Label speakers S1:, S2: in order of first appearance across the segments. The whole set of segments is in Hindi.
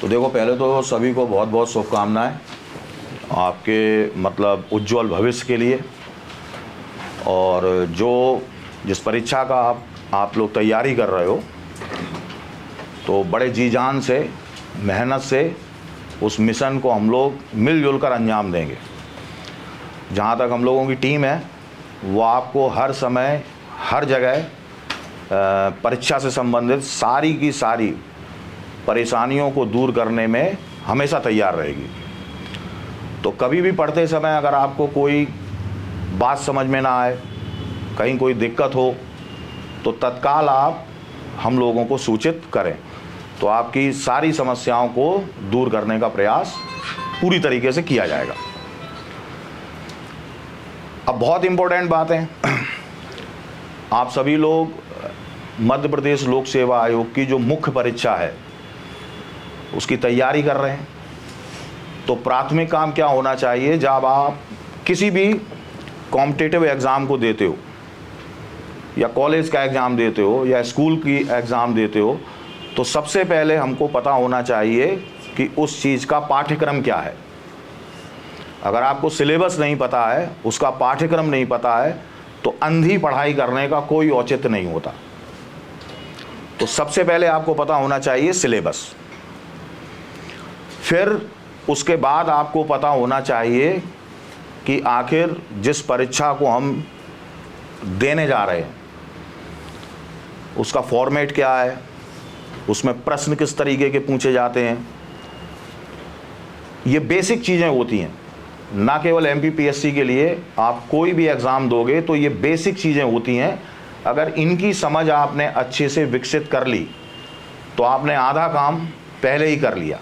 S1: देखो, पहले तो सभी को बहुत बहुत शुभकामनाएं आपके मतलब उज्जवल भविष्य के लिए। और जिस परीक्षा का आप लोग तैयारी कर रहे हो, तो बड़े जी जान से, मेहनत से उस मिशन को हम लोग मिलजुल कर अंजाम देंगे। जहाँ तक हम लोगों की टीम है, वो आपको हर समय हर जगह परीक्षा से संबंधित सारी की सारी परेशानियों को दूर करने में हमेशा तैयार रहेगी। तो कभी भी पढ़ते समय अगर आपको कोई बात समझ में ना आए, कहीं कोई दिक्कत हो, तो तत्काल आप हम लोगों को सूचित करें, तो आपकी सारी समस्याओं को दूर करने का प्रयास पूरी तरीके से किया जाएगा। अब बहुत इम्पोर्टेंट बात है, आप सभी लोग मध्य प्रदेश लोक सेवा आयोग की जो मुख्य परीक्षा है उसकी तैयारी कर रहे हैं। तो प्राथमिक काम क्या होना चाहिए, जब आप किसी भी कॉम्पिटिटिव एग्ज़ाम को देते हो, या कॉलेज का एग्ज़ाम देते हो, या स्कूल की एग्ज़ाम देते हो, तो सबसे पहले हमको पता होना चाहिए कि उस चीज़ का पाठ्यक्रम क्या है। अगर आपको सिलेबस नहीं पता है, उसका पाठ्यक्रम नहीं पता है, तो अंधी पढ़ाई करने का कोई औचित्य नहीं होता। तो सबसे पहले आपको पता होना चाहिए सिलेबस। फिर उसके बाद आपको पता होना चाहिए कि आखिर जिस परीक्षा को हम देने जा रहे हैं उसका फॉर्मेट क्या है, उसमें प्रश्न किस तरीके के पूछे जाते हैं। ये बेसिक चीज़ें होती हैं, ना केवल एमपीपीएससी के लिए, आप कोई भी एग्ज़ाम दोगे तो ये बेसिक चीज़ें होती हैं। अगर इनकी समझ आपने अच्छे से विकसित कर ली तो आपने आधा काम पहले ही कर लिया।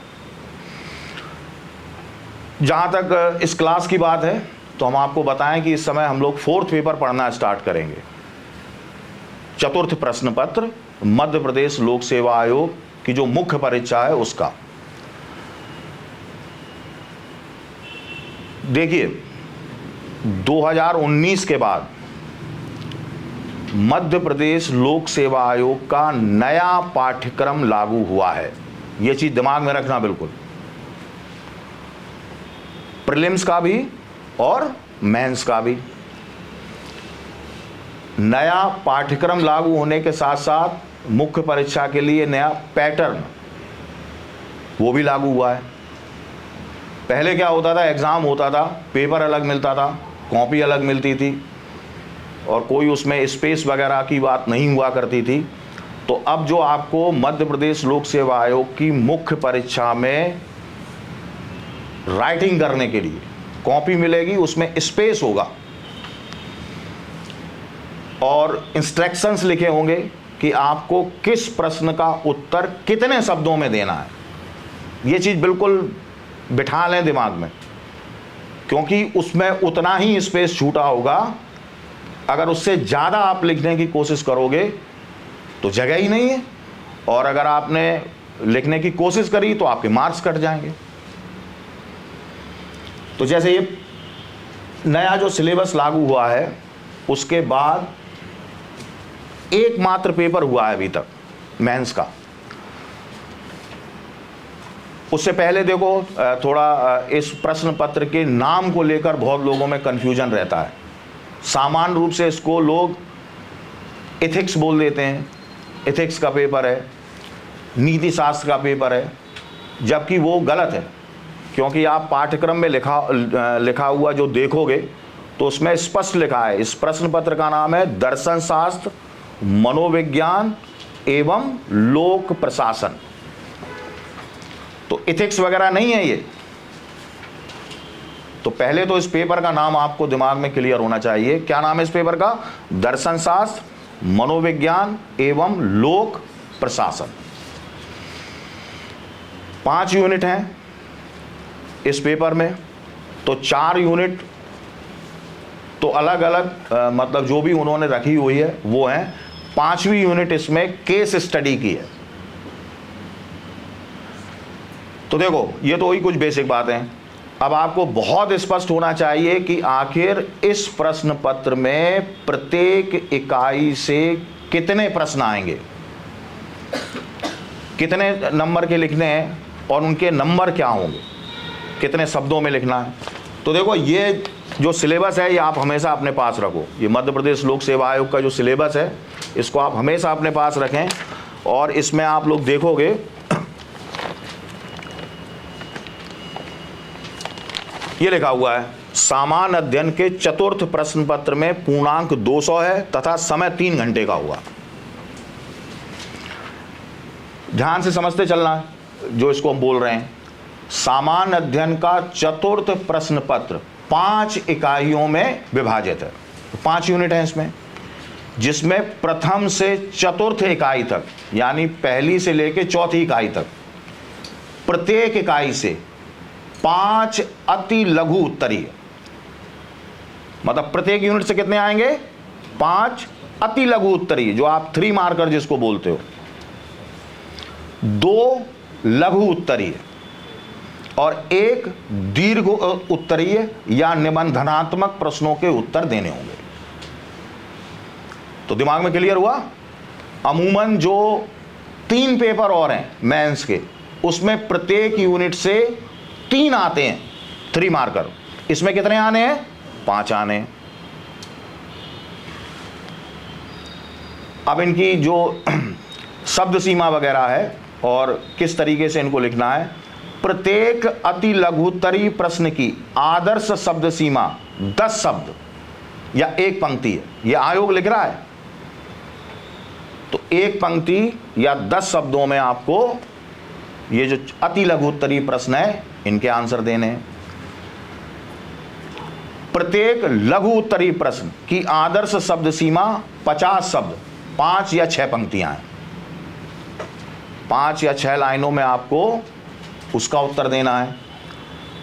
S1: जहाँ तक इस क्लास की बात है, तो हम आपको बताएं कि इस समय हम लोग 4th पेपर पढ़ना स्टार्ट करेंगे। चतुर्थ प्रश्न पत्र मध्य प्रदेश लोक सेवा आयोग की जो मुख्य परीक्षा है उसका। देखिए, 2019 के बाद मध्य प्रदेश लोक सेवा आयोग का नया पाठ्यक्रम लागू हुआ है। यह चीज दिमाग में रखना बिल्कुल, प्रीलिम्स का भी और मेंस का भी। नया पाठ्यक्रम लागू होने के साथ साथ मुख्य परीक्षा के लिए नया पैटर्न वो भी लागू हुआ है। पहले क्या होता था, एग्ज़ाम होता था, पेपर अलग मिलता था, कॉपी अलग मिलती थी, और कोई उसमें स्पेस वगैरह की बात नहीं हुआ करती थी। तो अब जो आपको मध्य प्रदेश लोक सेवा आयोग की मुख्य परीक्षा में राइटिंग करने के लिए कॉपी मिलेगी, उसमें स्पेस होगा और इंस्ट्रक्शंस लिखे होंगे कि आपको किस प्रश्न का उत्तर कितने शब्दों में देना है। ये चीज़ बिल्कुल बिठा लें दिमाग में, क्योंकि उसमें उतना ही स्पेस छूटा होगा। अगर उससे ज़्यादा आप लिखने की कोशिश करोगे तो जगह ही नहीं है, और अगर आपने लिखने की कोशिश करी तो आपके मार्क्स कट जाएंगे। तो जैसे ये नया जो सिलेबस लागू हुआ है, उसके बाद एकमात्र पेपर हुआ है अभी तक मेंस का। उससे पहले देखो, थोड़ा इस प्रश्न पत्र के नाम को लेकर बहुत लोगों में कन्फ्यूजन रहता है। सामान्य रूप से इसको लोग एथिक्स बोल देते हैं, एथिक्स का पेपर है, नीति शास्त्र का पेपर है, जबकि वो गलत है। क्योंकि आप पाठ्यक्रम में लिखा हुआ जो देखोगे तो उसमें स्पष्ट लिखा है, इस प्रश्न पत्र का नाम है दर्शन शास्त्र, मनोविज्ञान एवं लोक प्रशासन। तो एथिक्स वगैरह नहीं है ये। तो पहले तो इस पेपर का नाम आपको दिमाग में क्लियर होना चाहिए। क्या नाम है इस पेपर का? दर्शन शास्त्र, मनोविज्ञान एवं लोक प्रशासन। 5 यूनिट हैं इस पेपर में। तो 4 यूनिट तो अलग अलग मतलब जो भी उन्होंने रखी हुई है वो है। 5वीं यूनिट इसमें केस स्टडी की है। तो देखो, ये तो वही कुछ बेसिक बातें हैं। अब आपको बहुत स्पष्ट होना चाहिए कि आखिर इस प्रश्न पत्र में प्रत्येक इकाई से कितने प्रश्न आएंगे, कितने नंबर के लिखने हैं, और उनके नंबर क्या होंगे, कितने शब्दों में लिखना है। तो देखो ये जो सिलेबस है ये आप हमेशा अपने पास रखो। ये मध्य प्रदेश लोक सेवा आयोग का जो सिलेबस है इसको आप हमेशा अपने पास रखें। और इसमें आप लोग देखोगे ये लिखा हुआ है, सामान्य अध्ययन के चतुर्थ प्रश्न पत्र में पूर्णांक 200 है तथा समय 3 घंटे का होगा। ध्यान से समझते चलना है जो इसको हम बोल रहे हैं। सामान्य अध्ययन का चतुर्थ प्रश्न पत्र 5 इकाइयों में विभाजित है। 5 यूनिट हैं इसमें, जिसमें प्रथम से चतुर्थ इकाई तक यानी पहली से लेकर चौथी इकाई तक प्रत्येक इकाई से 5 अति लघु उत्तरीय, मतलब प्रत्येक यूनिट से कितने आएंगे, 5 अति लघु उत्तरीय जो आप 3 मार्कर जिसको बोलते हो, 2 लघु उत्तरीय और 1 दीर्घ उत्तरीय या निबंधनात्मक प्रश्नों के उत्तर देने होंगे। तो दिमाग में क्लियर हुआ। अमूमन जो 3 पेपर और हैं मेंस के, उसमें प्रत्येक यूनिट से 3 आते हैं 3 मार्कर। इसमें कितने आने हैं, 5 आने हैं। अब इनकी जो शब्द सीमा वगैरह है और किस तरीके से इनको लिखना है, प्रत्येक अति लघुत्तरीय प्रश्न की आदर्श शब्द सीमा 10 शब्द या 1 पंक्ति है। यह आयोग लिख रहा है, तो 1 पंक्ति या 10 शब्दों में आपको ये जो अति लघुत्तरीय प्रश्न है इनके आंसर देने हैं। प्रत्येक लघु उत्तरीय प्रश्न की आदर्श शब्द सीमा 50 शब्द, 5 या 6 पंक्तियां हैं। 5 या 6 लाइनों में आपको उसका उत्तर देना है।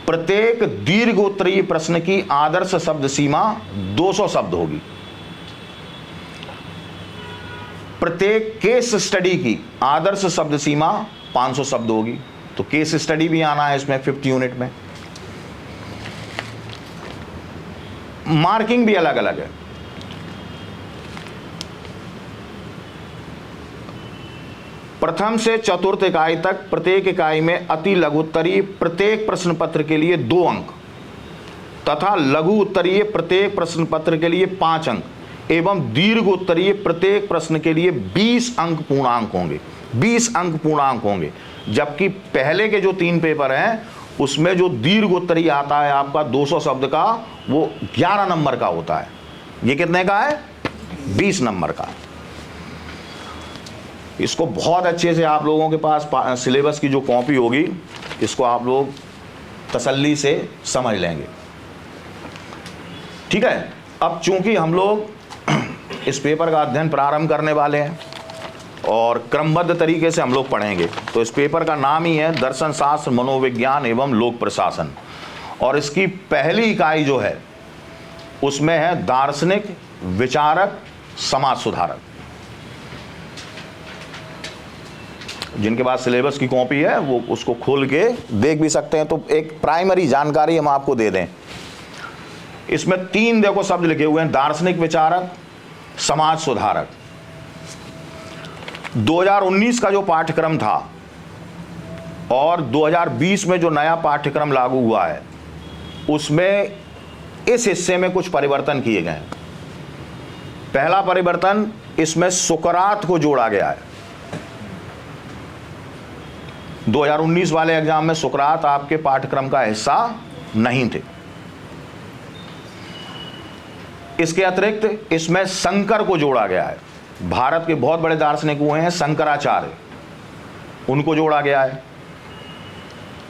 S1: प्रत्येक दीर्घ उत्तरीय प्रश्न की आदर्श शब्द सीमा 200 शब्द होगी। प्रत्येक केस स्टडी की आदर्श शब्द सीमा 500 शब्द होगी। तो केस स्टडी भी आना है इसमें 50 यूनिट में। मार्किंग भी अलग अलग है। प्रथम से चतुर्थ इकाई तक प्रत्येक इकाई में अति लघु उत्तरीय प्रत्येक प्रश्न पत्र के लिए 2 अंक तथा लघु उत्तरीय प्रत्येक प्रश्न पत्र के लिए 5 अंक एवं दीर्घ उत्तरीय प्रत्येक प्रश्न के लिए 20 अंक पूर्णांक होंगे। 20 अंक पूर्णांक होंगे। जबकि पहले के जो 3 पेपर हैं उसमें जो दीर्घ उत्तरीय आता है आपका 200 शब्द का, वो 11 नंबर का होता है। ये कितने का है, 20 नंबर का। इसको बहुत अच्छे से आप लोगों के पास सिलेबस की जो कॉपी होगी इसको आप लोग तसल्ली से समझ लेंगे। ठीक है। अब चूंकि हम लोग इस पेपर का अध्ययन प्रारंभ करने वाले हैं और क्रमबद्ध तरीके से हम लोग पढ़ेंगे, तो इस पेपर का नाम ही है दर्शन शास्त्र मनोविज्ञान एवं लोक प्रशासन। और इसकी पहली इकाई जो है उसमें है दार्शनिक, विचारक, समाज सुधारक। जिनके पास सिलेबस की कॉपी है वो उसको खोल के देख भी सकते हैं। तो एक प्राइमरी जानकारी हम आपको दे दें। इसमें 3 देखो शब्द लिखे हुए हैं, दार्शनिक, विचारक, समाज सुधारक। 2019 का जो पाठ्यक्रम था और 2020 में जो नया पाठ्यक्रम लागू हुआ है उसमें इस हिस्से में कुछ परिवर्तन किए गए हैं। पहला परिवर्तन, इसमें सुकरात को जोड़ा गया है। 2019 वाले एग्जाम में सुकरात आपके पाठ्यक्रम का हिस्सा नहीं थे। इसके अतिरिक्त इसमें शंकर को जोड़ा गया है। भारत के बहुत बड़े दार्शनिक हुए हैं शंकराचार्य, उनको जोड़ा गया है।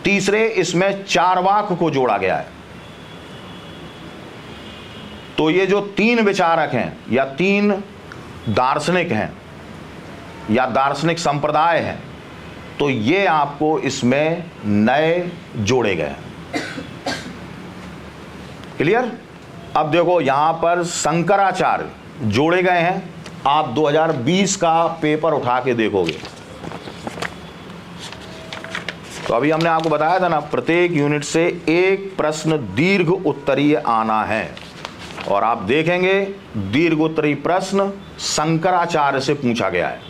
S1: तीसरे, इसमें चारवाक को जोड़ा गया है। तो ये जो 3 विचारक हैं या 3 दार्शनिक हैं या दार्शनिक संप्रदाय हैं, तो ये आपको इसमें नए जोड़े गए हैं। क्लियर। अब देखो यहां पर शंकराचार्य जोड़े गए हैं। आप 2020 का पेपर उठा के देखोगे तो अभी हमने आपको बताया था ना, प्रत्येक यूनिट से 1 प्रश्न दीर्घ उत्तरीय आना है। और आप देखेंगे दीर्घ उत्तरीय प्रश्न शंकराचार्य से पूछा गया है।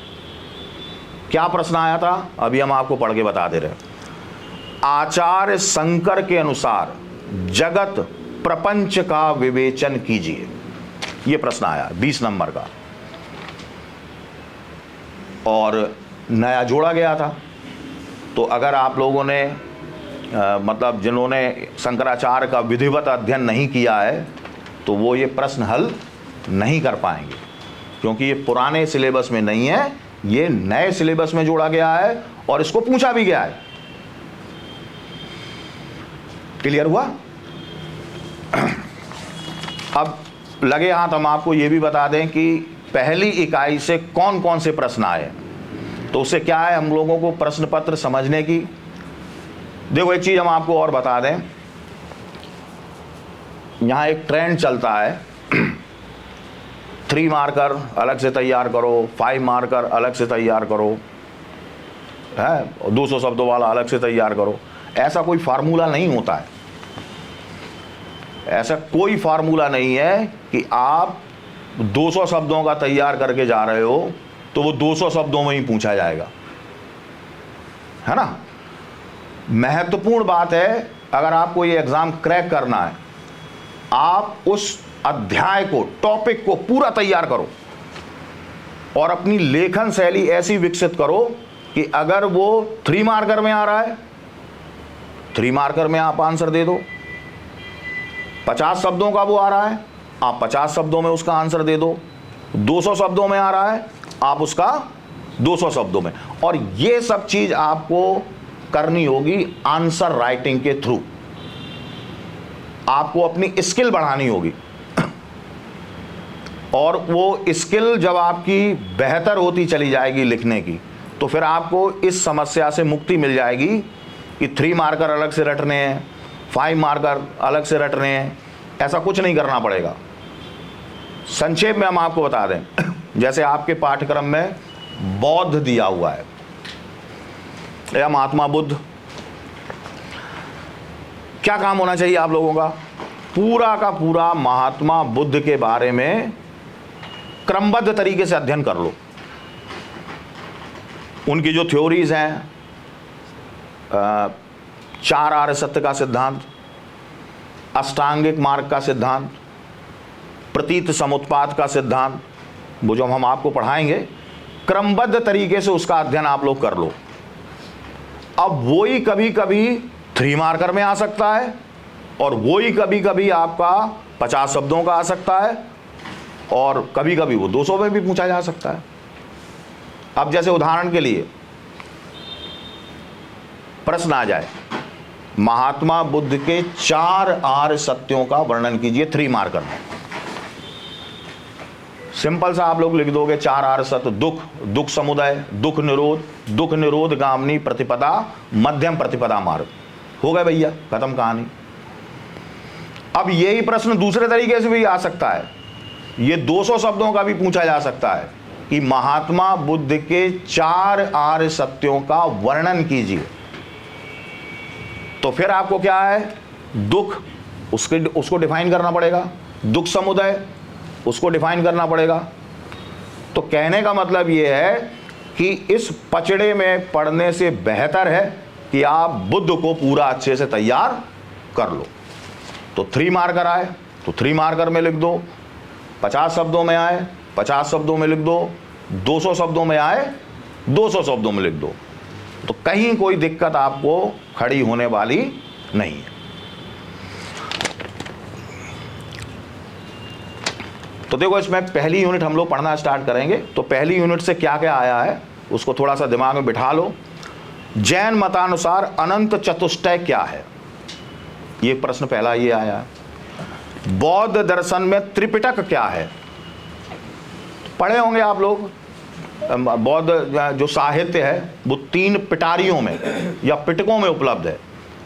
S1: क्या प्रश्न आया था अभी हम आपको पढ़ के बता दे रहे हैं। आचार्य शंकर के अनुसार जगत प्रपंच का विवेचन कीजिए। यह प्रश्न आया 20 नंबर का, और नया जोड़ा गया था। तो अगर आप लोगों ने मतलब जिन्होंने शंकराचार्य का विधिवत अध्ययन नहीं किया है तो वो ये प्रश्न हल नहीं कर पाएंगे, क्योंकि ये पुराने सिलेबस में नहीं है, ये नए सिलेबस में जोड़ा गया है और इसको पूछा भी गया है। क्लियर हुआ? अब लगे हाथ हम आपको ये भी बता दें कि पहली इकाई से कौन कौन से प्रश्न आए। तो उससे क्या है, हम लोगों को प्रश्न पत्र समझने की, देखो एक चीज हम आपको और बता दें, यहां एक ट्रेंड चलता है 3 मार्कर अलग से तैयार करो, 5 मार्कर अलग से तैयार करो, है 200 शब्दों वाला अलग से तैयार करो। ऐसा कोई फार्मूला नहीं होता है, ऐसा कोई फार्मूला नहीं है कि आप 200 शब्दों का तैयार करके जा रहे हो तो वो 200 शब्दों में ही पूछा जाएगा, है ना। महत्वपूर्ण बात है, अगर आपको ये एग्जाम क्रैक करना है, आप उस अध्याय को, टॉपिक को पूरा तैयार करो और अपनी लेखन शैली ऐसी विकसित करो कि अगर वो 3 मार्कर में आ रहा है, 3 मार्कर में आप आंसर दे दो। 50 शब्दों का वो आ रहा है, आप 50 शब्दों में उसका आंसर दे दो। 200 शब्दों में आ रहा है, आप उसका 200 शब्दों में। और ये सब चीज आपको करनी होगी आंसर राइटिंग के थ्रू। आपको अपनी स्किल बढ़ानी होगी, और वो स्किल जब आपकी बेहतर होती चली जाएगी लिखने की, तो फिर आपको इस समस्या से मुक्ति मिल जाएगी कि 3 मार्कर अलग से रटने हैं, 5 मार्कर अलग से रटने हैं। ऐसा कुछ नहीं करना पड़ेगा। संक्षेप में हम आपको बता दें, जैसे आपके पाठ्यक्रम में बौद्ध दिया हुआ है या महात्मा बुद्ध, क्या काम होना चाहिए आप लोगों का? पूरा का पूरा महात्मा बुद्ध के बारे में क्रमबद्ध तरीके से अध्ययन कर लो। उनकी जो थ्योरीज हैं, 4 आर्य सत्य का सिद्धांत, अष्टांगिक मार्ग का सिद्धांत, प्रतीत समुत्पाद का सिद्धांत, वो जो हम आपको पढ़ाएंगे, क्रमबद्ध तरीके से उसका अध्ययन आप लोग कर लो। अब वो ही कभी कभी 3 मार्कर में आ सकता है और वो ही कभी कभी आपका 50 शब्दों का आ सकता है, और कभी कभी वो 200 में भी पूछा जा सकता है। अब जैसे उदाहरण के लिए प्रश्न आ जाए, महात्मा बुद्ध के 4 आर्य सत्यों का वर्णन कीजिए 3 मार्कर में। सिंपल सा आप लोग लिख दोगे 4 आर्य सत्य: दुख, दुख समुदय, दुख निरोध, दुख निरोध गामिनी प्रतिपदा, मध्यम प्रतिपदा मार्ग। हो गए भैया, खत्म कहानी। अब यही प्रश्न दूसरे तरीके से भी आ सकता है, ये 200 शब्दों का भी पूछा जा सकता है कि महात्मा बुद्ध के 4 आर्य सत्यों का वर्णन कीजिए। तो फिर आपको क्या है, दुख, उसको डिफाइन करना पड़ेगा, दुख समुदय, उसको डिफाइन करना पड़ेगा। तो कहने का मतलब यह है कि इस पचड़े में पढ़ने से बेहतर है कि आप बुद्ध को पूरा अच्छे से तैयार कर लो। तो 3 मार्कर आए तो 3 मार्कर में लिख दो, 50 शब्दों में आए 50 शब्दों में लिख दो, 200 शब्दों में आए 200 शब्दों में लिख दो। तो कहीं कोई दिक्कत आपको खड़ी होने वाली नहीं है। तो देखो, इसमें पहली यूनिट हम लोग पढ़ना स्टार्ट करेंगे। तो पहली यूनिट से क्या क्या आया है उसको थोड़ा सा दिमाग में बिठा लो। जैन मतानुसार अनंत चतुष्टय क्या है, ये प्रश्न पहला ये आया है। बौद्ध दर्शन में त्रिपिटक क्या है, पढ़े होंगे आप लोग। बौद्ध जो साहित्य है वो 3 पिटारियों में या पिटकों में उपलब्ध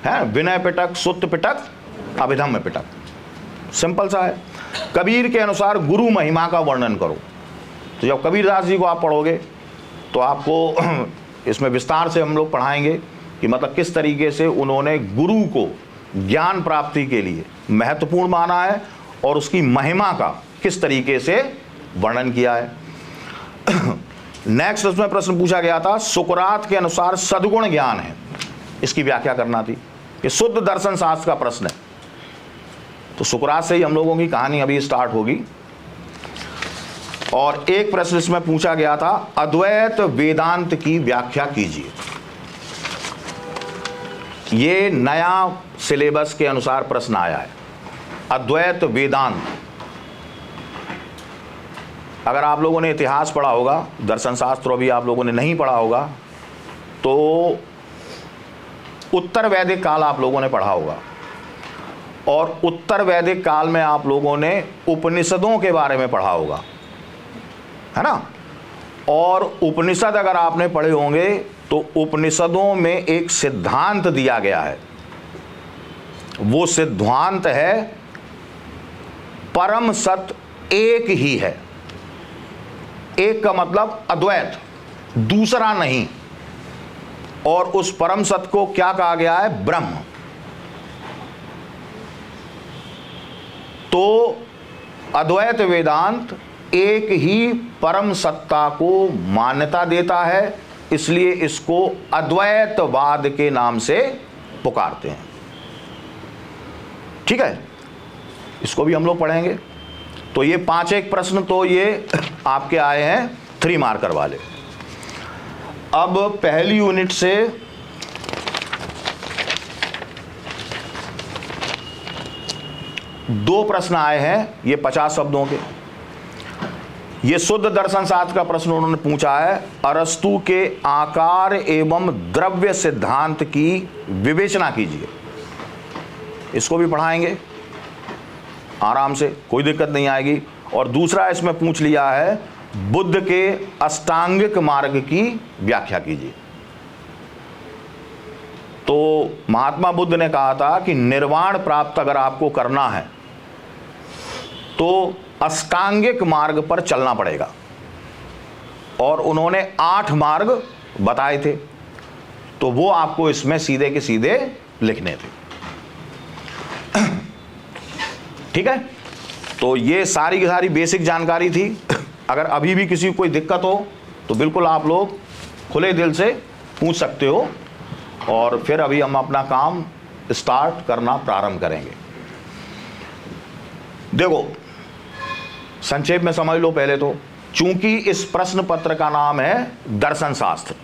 S1: है विनय पिटक, सुत्त पिटक, अभिधम्म पिटक। सिंपल सा है। कबीर के अनुसार गुरु महिमा का वर्णन करो। तो जब कबीरदास जी को आप पढ़ोगे तो आपको इसमें विस्तार से हम लोग पढ़ाएंगे कि मतलब किस तरीके से उन्होंने गुरु को ज्ञान प्राप्ति के लिए महत्वपूर्ण माना है और उसकी महिमा का किस तरीके से वर्णन किया है। नेक्स्ट उसमें प्रश्न पूछा गया था, सुकरात के अनुसार सद्गुण ज्ञान है। इसकी व्याख्या करना थी कि शुद्ध दर्शन शास्त्र का प्रश्न है। तो सुकरात से ही हम लोगों की कहानी अभी स्टार्ट होगी। और एक प्रश्न इसमें पूछा गया था, अद्वैत वेदांत की व्याख्या कीजिए। ये नया सिलेबस के अनुसार प्रश्न आया है, अद्वैत वेदांत। अगर आप लोगों ने इतिहास पढ़ा होगा, दर्शन शास्त्र अभी आप लोगों ने नहीं पढ़ा होगा, तो उत्तर वैदिक काल आप लोगों ने पढ़ा होगा, और उत्तर वैदिक काल में आप लोगों ने उपनिषदों के बारे में पढ़ा होगा, है ना। और उपनिषद अगर आपने पढ़े होंगे तो उपनिषदों में एक सिद्धांत दिया गया है। वो सिद्धांत है परम सत्य एक ही है। एक का मतलब अद्वैत, दूसरा नहीं। और उस परम सत्य को क्या कहा गया है? ब्रह्म। तो अद्वैत वेदांत एक ही परम सत्ता को मान्यता देता है, इसलिए इसको अद्वैतवाद के नाम से पुकारते हैं। ठीक है, इसको भी हम लोग पढ़ेंगे। तो ये 5 एक प्रश्न तो ये आपके आए हैं 3 मार्कर वाले। अब पहली यूनिट से दो प्रश्न आए हैं, ये 50 शब्दों के। ये शुद्ध दर्शन शास्त्र का प्रश्न उन्होंने पूछा है, अरस्तु के आकार एवं द्रव्य सिद्धांत की विवेचना कीजिए। इसको भी पढ़ाएंगे आराम से, कोई दिक्कत नहीं आएगी। और दूसरा इसमें पूछ लिया है, बुद्ध के अष्टांगिक मार्ग की व्याख्या कीजिए। तो महात्मा बुद्ध ने कहा था कि निर्वाण प्राप्त अगर आपको करना है तो अष्टांगिक मार्ग पर चलना पड़ेगा। और उन्होंने 8 मार्ग बताए थे, तो वो आपको इसमें सीधे के सीधे लिखने थे। ठीक है, तो ये सारी की सारी बेसिक जानकारी थी। अगर अभी भी किसी को कोई दिक्कत हो तो बिल्कुल आप लोग खुले दिल से पूछ सकते हो, और फिर अभी हम अपना काम स्टार्ट करना प्रारंभ करेंगे। देखो, संक्षेप में समझ लो पहले तो, चूंकि इस प्रश्न पत्र का नाम है दर्शन शास्त्र,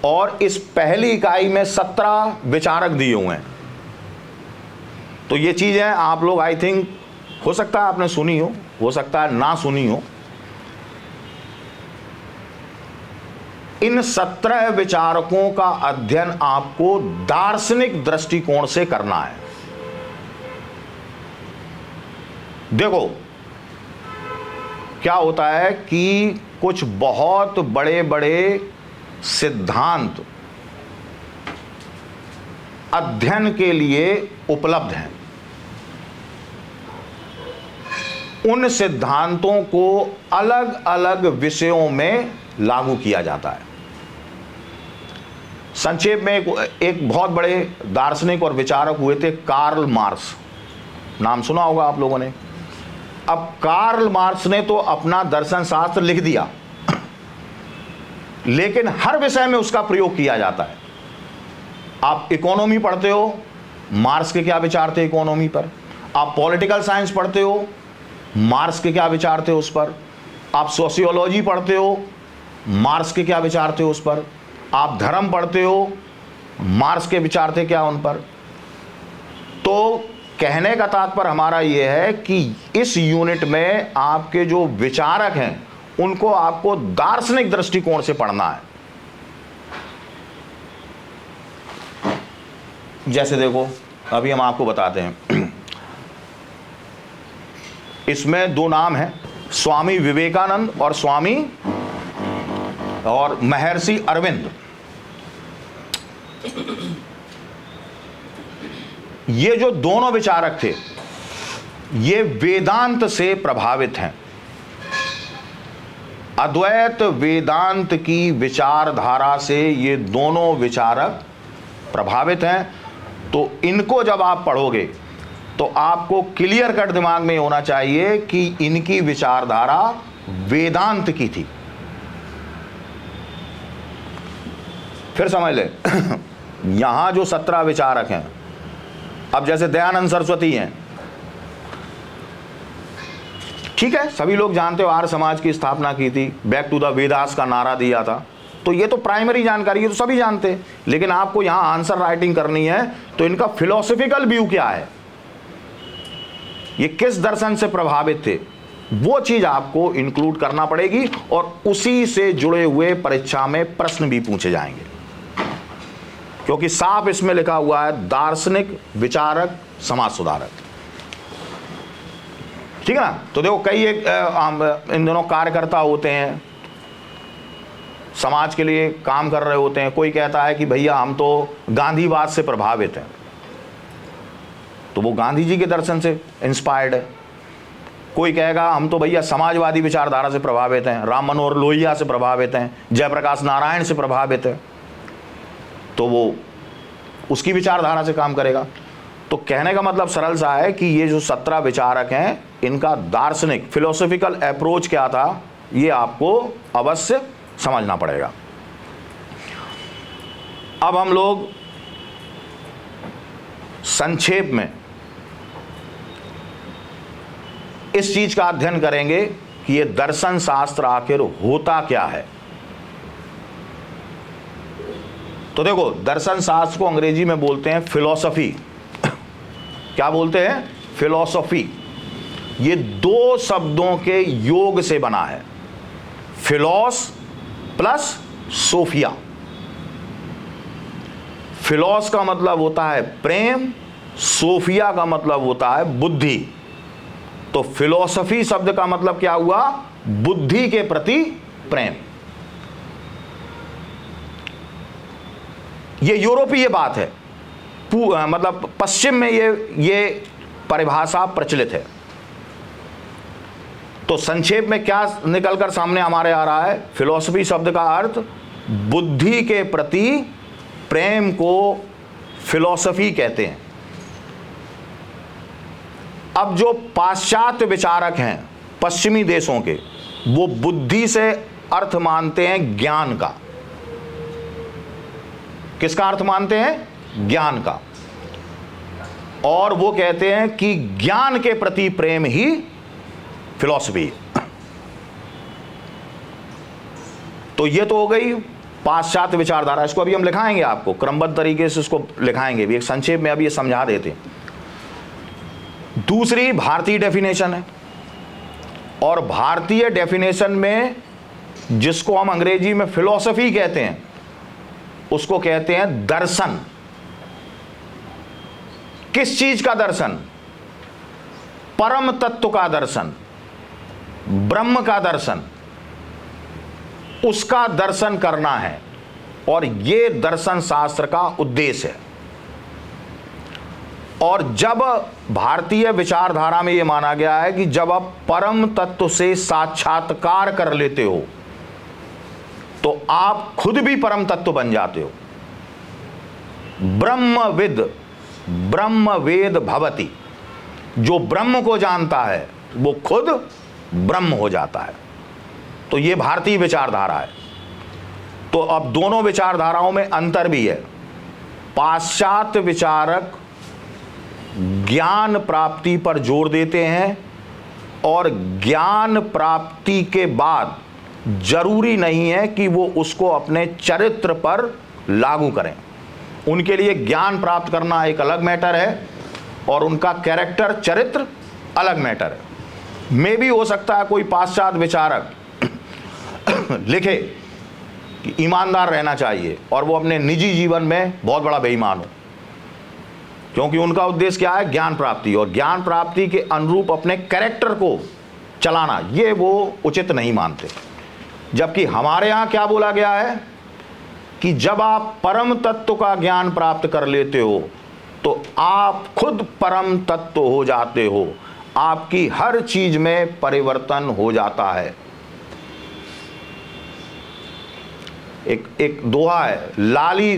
S1: और इस पहली इकाई में 17 विचारक दिए हुए हैं, तो ये चीजें आप लोग आई थिंक हो सकता है आपने सुनी हो सकता है ना सुनी हो। इन 17 विचारकों का अध्ययन आपको दार्शनिक दृष्टिकोण से करना है। देखो, क्या होता है कि कुछ बहुत बड़े बड़े सिद्धांत अध्ययन के लिए उपलब्ध हैं। उन सिद्धांतों को अलग अलग विषयों में लागू किया जाता है। संक्षेप में एक बहुत बड़े दार्शनिक और विचारक हुए थे, कार्ल मार्क्स। नाम सुना होगा आप लोगों ने। अब कार्ल मार्क्स ने तो अपना दर्शन शास्त्र लिख दिया, लेकिन हर विषय में उसका प्रयोग किया जाता है। आप इकोनॉमी पढ़ते हो, मार्क्स के क्या विचार थे इकोनॉमी पर। आप पॉलिटिकल साइंस पढ़ते हो, मार्क्स के क्या विचार थे उस पर। आप सोशियोलॉजी पढ़ते हो, मार्क्स के क्या विचार थे उस पर। आप धर्म पढ़ते हो, मार्क्स के विचार थे क्या उन पर। तो कहने का तात्पर्य हमारा यह है कि इस यूनिट में आपके जो विचारक हैं उनको आपको दार्शनिक दृष्टिकोण से पढ़ना है। जैसे देखो, अभी हम आपको बताते हैं, इसमें 2 नाम हैं, स्वामी विवेकानंद और महर्षि अरविंद। ये जो दोनों विचारक थे, ये वेदांत से प्रभावित हैं। अद्वैत वेदांत की विचारधारा से ये दोनों विचारक प्रभावित हैं। तो इनको जब आप पढ़ोगे तो आपको क्लियर कट दिमाग में होना चाहिए कि इनकी विचारधारा वेदांत की थी। फिर समझ ले यहां जो 17 विचारक हैं, अब जैसे दयानंद सरस्वती हैं, ठीक है, सभी लोग जानते हो आर्य समाज की स्थापना की थी, बैक टू द वेदास का नारा दिया था, तो ये तो प्राइमरी जानकारी है, तो सभी जानते हैं। लेकिन आपको यहां आंसर राइटिंग करनी है तो इनका फिलोसॉफिकल व्यू क्या है, ये किस दर्शन से प्रभावित थे, वो चीज आपको इंक्लूड करना पड़ेगी और उसी से जुड़े हुए परीक्षा में प्रश्न भी पूछे जाएंगे, क्योंकि साफ इसमें लिखा हुआ है दार्शनिक, विचारक, समाज सुधारक। ठीक है ना। तो देखो कई एक इन दोनों कार्यकर्ता होते हैं, समाज के लिए काम कर रहे होते हैं। कोई कहता है कि भैया हम तो गांधीवाद से प्रभावित हैं, तो वो गांधी जी के दर्शन से इंस्पायर्ड है। कोई कहेगा हम तो भैया समाजवादी विचारधारा से प्रभावित हैं, राम मनोहर लोहिया से प्रभावित हैं, जयप्रकाश नारायण से प्रभावित है, तो वो उसकी विचारधारा से काम करेगा। तो कहने का मतलब सरल सा है कि ये जो 17 विचारक हैं, इनका दार्शनिक फिलोसॉफिकल अप्रोच क्या था, ये आपको अवश्य समझना पड़ेगा। अब हम लोग संक्षेप में इस चीज का अध्ययन करेंगे कि ये दर्शन शास्त्र आखिर होता क्या है। तो देखो, दर्शन शास्त्र को अंग्रेजी में बोलते हैं फिलॉसफी। क्या बोलते हैं? फिलॉसफी। ये दो शब्दों के योग से बना है, फिलॉस प्लस सोफिया। फिलॉस का मतलब होता है प्रेम, सोफिया का मतलब होता है बुद्धि। तो फिलॉसफी शब्द का मतलब क्या हुआ? बुद्धि के प्रति प्रेम। ये यूरोपीय बात है, मतलब पश्चिम में ये परिभाषा प्रचलित है। तो संक्षेप में क्या निकलकर सामने हमारे आ रहा है? फिलॉसफी शब्द का अर्थ बुद्धि के प्रति प्रेम को फिलॉसफी कहते हैं। अब जो पाश्चात्य विचारक हैं पश्चिमी देशों के, वो बुद्धि से अर्थ मानते हैं ज्ञान का। किसका अर्थ मानते हैं? ज्ञान का। और वो कहते हैं कि ज्ञान के प्रति प्रेम ही फिलॉसफी। तो ये तो हो गई पाश्चात्य विचारधारा। इसको अभी हम लिखाएंगे, आपको क्रमबद्ध तरीके से इसको लिखाएंगे भी, एक संक्षेप में अभी ये समझा देते हैं। दूसरी भारतीय डेफिनेशन है, और भारतीय डेफिनेशन में जिसको हम अंग्रेजी में फिलॉसफी कहते हैं, उसको कहते हैं दर्शन। किस चीज का दर्शन? परम तत्व का दर्शन, ब्रह्म का दर्शन, उसका दर्शन करना है। और यह दर्शन शास्त्र का उद्देश्य है। और जब भारतीय विचारधारा में यह माना गया है कि जब आप परम तत्व से साक्षात्कार कर लेते हो तो आप खुद भी परम तत्व बन जाते हो। ब्रह्मविद ब्रह्मवेद भवति। जो ब्रह्म को जानता है वो खुद ब्रह्म हो जाता है। तो ये भारतीय विचारधारा है। तो अब दोनों विचारधाराओं में अंतर भी है। पाश्चात्य विचारक ज्ञान प्राप्ति पर जोर देते हैं, और ज्ञान प्राप्ति के बाद जरूरी नहीं है कि वो उसको अपने चरित्र पर लागू करें। उनके लिए ज्ञान प्राप्त करना एक अलग मैटर है, और उनका कैरेक्टर, चरित्र अलग मैटर है। मे भी हो सकता है कोई पाश्चात्य विचारक लिखे कि ईमानदार रहना चाहिए, और वो अपने निजी जीवन में बहुत बड़ा बेईमान हो, क्योंकि उनका उद्देश्य क्या है? ज्ञान प्राप्ति, और ज्ञान प्राप्ति के अनुरूप अपने कैरेक्टर को चलाना, ये वो उचित नहीं मानते। जबकि हमारे यहाँ क्या बोला गया है कि जब आप परम तत्व का ज्ञान प्राप्त कर लेते हो तो आप खुद परम तत्व हो जाते हो, आपकी हर चीज में परिवर्तन हो जाता है। एक दोहा है, लाली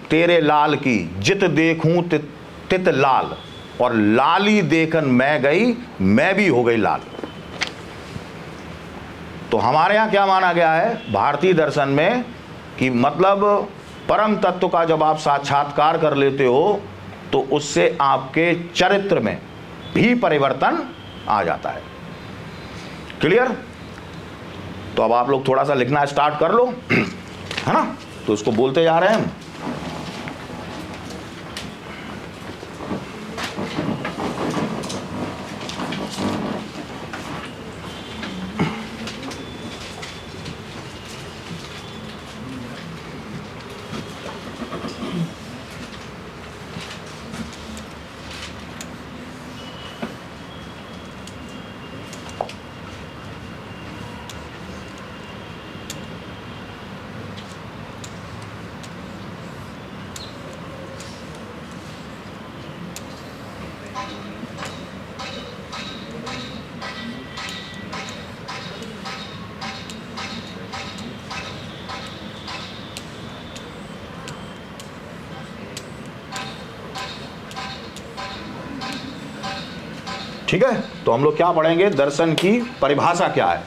S1: तेरे लाल की जित देखूं तित लाल, और लाली देखन मैं गई, मैं भी हो गई लाल। तो हमारे यहाँ क्या माना गया है भारतीय दर्शन में कि मतलब परम तत्व का जब आप साक्षात्कार कर लेते हो तो उससे आपके चरित्र में भी परिवर्तन आ जाता है। क्लियर? तो अब आप लोग थोड़ा सा लिखना स्टार्ट कर लो, है ना? तो इसको बोलते जा रहे हैं। ठीक है, तो हम लोग क्या पढ़ेंगे? दर्शन की परिभाषा क्या है।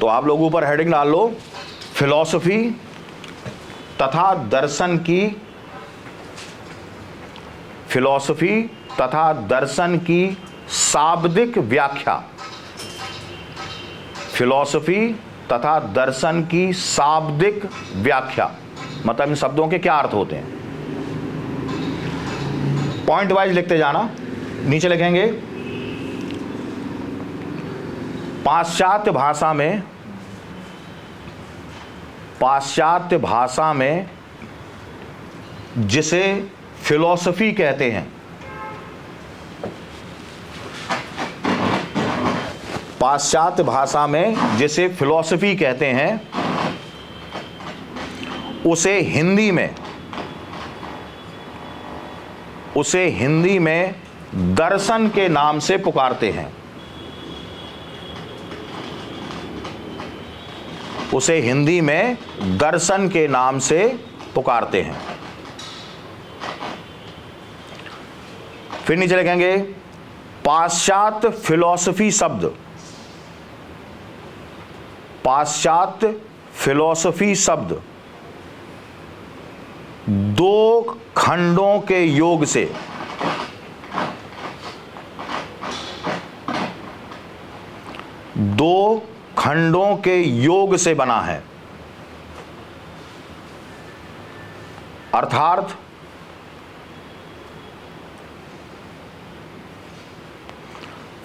S1: तो आप लोग ऊपर हेडिंग डाल लो, फिलॉसफी तथा दर्शन की, फिलॉसफी तथा दर्शन की शाब्दिक व्याख्या। फिलॉसफी तथा दर्शन की शाब्दिक व्याख्या मतलब इन शब्दों के क्या अर्थ होते हैं। पॉइंट वाइज लिखते जाना। नीचे लिखेंगे पाश्चात्य भाषा में जिसे फिलॉसफी कहते हैं, पाश्चात्य भाषा में जिसे फिलॉसफी कहते हैं, उसे हिंदी में दर्शन के नाम से पुकारते हैं। उसे हिंदी में दर्शन के नाम से पुकारते हैं। फिर नीचे लिखेंगे पाश्चात्य फिलॉसफी शब्द, पाश्चात्य फिलॉसफी शब्द दो खंडों के योग से, दो खंडों के योग से बना है। अर्थात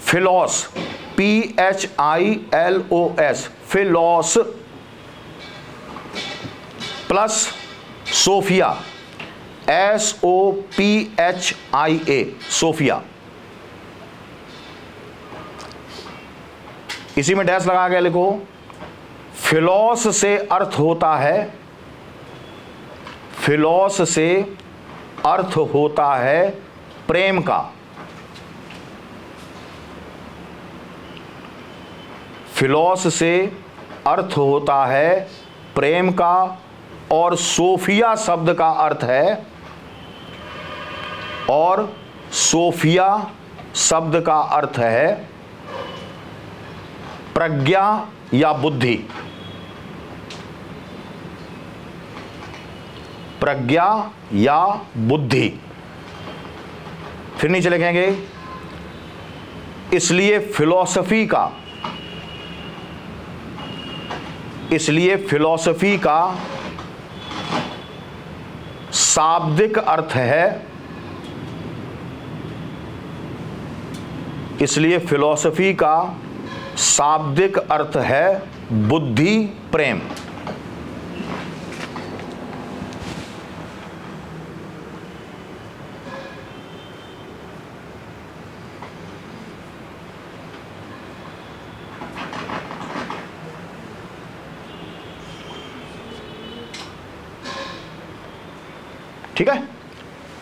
S1: philos, PHILOS, philos plus sophia, SOPHIA, sophia. इसी में डैश लगा के लिखो, फिलॉस से अर्थ होता है, फिलॉस से अर्थ होता है प्रेम का, फिलॉस से अर्थ होता है प्रेम का, और सोफिया शब्द का अर्थ है, और सोफिया शब्द का अर्थ है प्रज्ञा या बुद्धि, प्रज्ञा या बुद्धि। फिर नीचे लिखेंगे इसलिए फिलॉसफी का शाब्दिक अर्थ है, इसलिए फिलॉसफी का शाब्दिक अर्थ है बुद्धि प्रेम। ठीक है,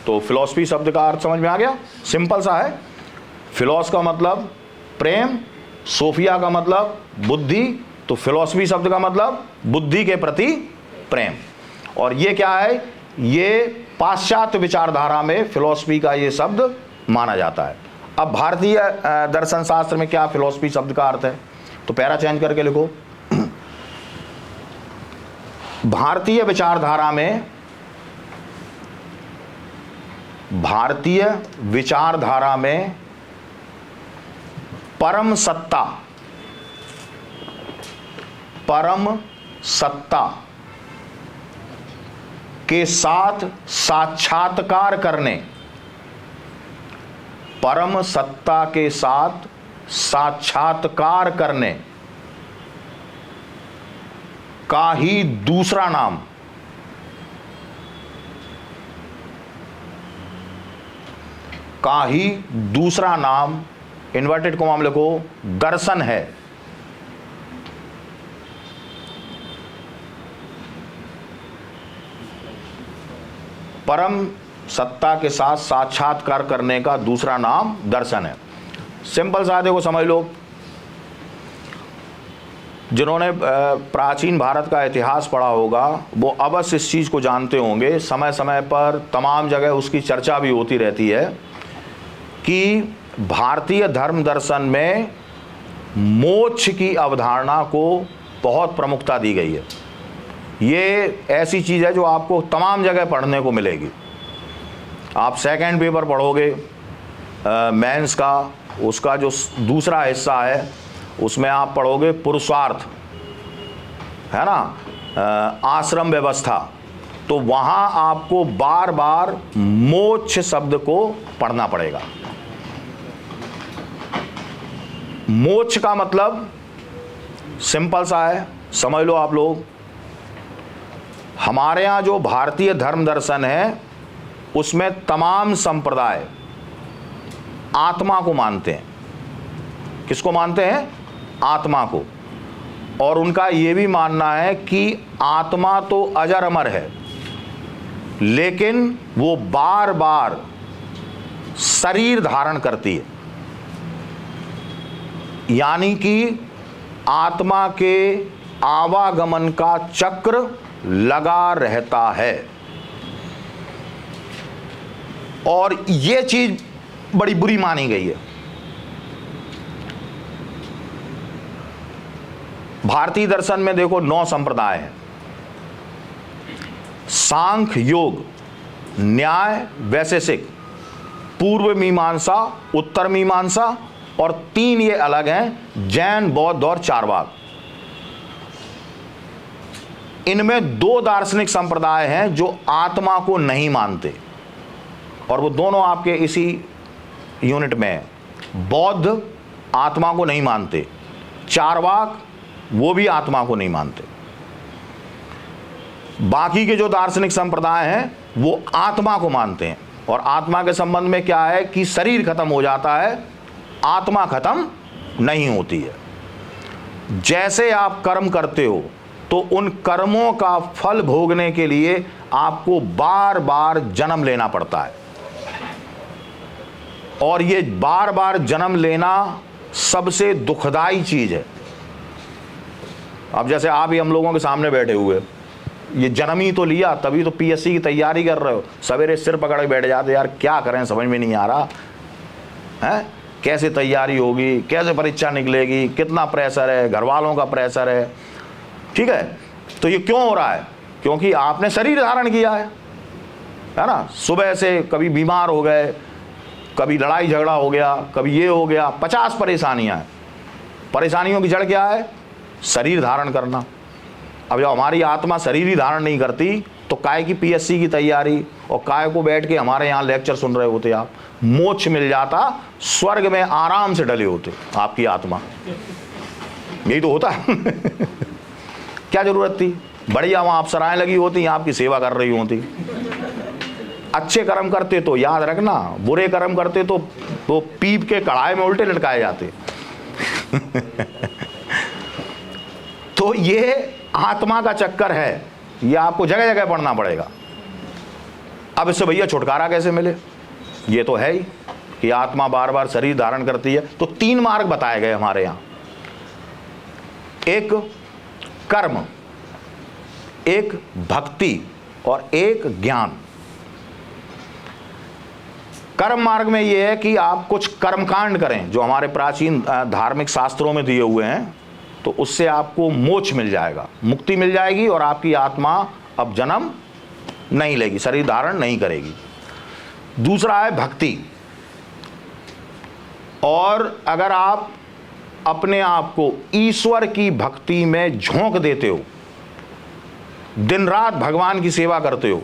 S1: तो फिलॉसफी शब्द का अर्थ समझ में आ गया, सिंपल सा है। फिलॉस का मतलब प्रेम, सोफिया का मतलब बुद्धि, तो फिलॉसफी शब्द का मतलब बुद्धि के प्रति प्रेम। और ये क्या है, ये पाश्चात्य विचारधारा में फिलॉसफी का ये शब्द माना जाता है। अब भारतीय दर्शन शास्त्र में क्या फिलॉसफी शब्द का अर्थ है, तो पैरा चेंज करके लिखो। भारतीय विचारधारा में, भारतीय विचारधारा में परम सत्ता, परम सत्ता के साथ साक्षात्कार करने, परम सत्ता के साथ साक्षात्कार करने का ही दूसरा नाम, का ही दूसरा नाम, इन्वर्टेड कोमा में लिखो, दर्शन है। परम सत्ता के साथ साक्षात्कार करने का दूसरा नाम दर्शन है। सिंपल सा देखो समझ लो, जिन्होंने प्राचीन भारत का इतिहास पढ़ा होगा वो अवश्य इस चीज़ को जानते होंगे, समय समय पर तमाम जगह उसकी चर्चा भी होती रहती है कि भारतीय धर्म दर्शन में मोक्ष की अवधारणा को बहुत प्रमुखता दी गई है। ये ऐसी चीज़ है जो आपको तमाम जगह पढ़ने को मिलेगी। आप सेकंड पेपर पढ़ोगे मेंस का, उसका जो दूसरा हिस्सा है उसमें आप पढ़ोगे पुरुषार्थ, है ना, आश्रम व्यवस्था, तो वहाँ आपको बार बार मोक्ष शब्द को पढ़ना पड़ेगा। मोक्ष का मतलब सिंपल सा है, समझ लो आप लोग। हमारे यहाँ जो भारतीय धर्म दर्शन है उसमें तमाम संप्रदाय आत्मा को मानते हैं। किसको मानते हैं? आत्मा को। और उनका ये भी मानना है कि आत्मा तो अजर अमर है, लेकिन वो बार बार शरीर धारण करती है, यानी कि आत्मा के आवागमन का चक्र लगा रहता है। और ये चीज बड़ी बुरी मानी गई है। भारतीय दर्शन में देखो 9 संप्रदाय हैं: सांख्य, योग, न्याय, वैशेषिक, पूर्व मीमांसा, उत्तर मीमांसा, और 3 ये अलग हैं, जैन, बौद्ध और चारवाक। इनमें 2 दार्शनिक संप्रदाय हैं जो आत्मा को नहीं मानते, और वो दोनों आपके इसी यूनिट में हैं। बौद्ध आत्मा को नहीं मानते, चारवाक वो भी आत्मा को नहीं मानते। बाकी के जो दार्शनिक संप्रदाय हैं वो आत्मा को मानते हैं, और आत्मा के संबंध में क्या है कि शरीर खत्म हो जाता है, आत्मा खत्म नहीं होती है। जैसे आप कर्म करते हो तो उन कर्मों का फल भोगने के लिए आपको बार बार जन्म लेना पड़ता है, और ये बार बार जन्म लेना सबसे दुखदाई चीज है। अब जैसे आप ही हम लोगों के सामने बैठे हुए, ये जन्म ही तो लिया, तभी तो पीएससी की तैयारी कर रहे हो। सवेरे सिर पकड़ के बैठ जाते, यार क्या करें समझ में नहीं आ रहा है, कैसे तैयारी होगी, कैसे परीक्षा निकलेगी, कितना प्रेशर है, घर वालों का प्रेशर है। ठीक है, तो ये क्यों हो रहा है? क्योंकि आपने शरीर धारण किया है ना। सुबह से कभी बीमार हो गए, कभी लड़ाई झगड़ा हो गया, कभी ये हो गया, 50 परेशानियां हैं। परेशानियों की जड़ क्या है? शरीर धारण करना। अब जब हमारी आत्मा शरीर ही धारण नहीं करती तो काय की पीएससी की तैयारी, और काय को बैठ के हमारे यहाँ लेक्चर सुन रहे होते आप? मोक्ष मिल जाता, स्वर्ग में आराम से डले होते आपकी आत्मा। यही तो होता क्या जरूरत थी? बढ़िया वहाँ अप्सराएं लगी होती, आपकी सेवा कर रही होती। अच्छे कर्म करते तो याद रखना, बुरे कर्म करते तो वो पीप के कढ़ाई में उल्टे लटकाए जाते। तो ये आत्मा का चक्कर है, ये आपको जगह जगह पढ़ना पड़ेगा। अब इससे भैया छुटकारा कैसे मिले? ये तो है ही कि आत्मा बार बार शरीर धारण करती है। तो 3 मार्ग बताए गए हमारे यहां, एक कर्म, एक भक्ति और एक ज्ञान। कर्म मार्ग में यह है कि आप कुछ कर्मकांड करें जो हमारे प्राचीन धार्मिक शास्त्रों में दिए हुए हैं, तो उससे आपको मोक्ष मिल जाएगा, मुक्ति मिल जाएगी और आपकी आत्मा अब जन्म नहीं लेगी, शरीर धारण नहीं करेगी। दूसरा है भक्ति। और अगर आप अपने आप को ईश्वर की भक्ति में झोंक देते हो, दिन रात भगवान की सेवा करते हो,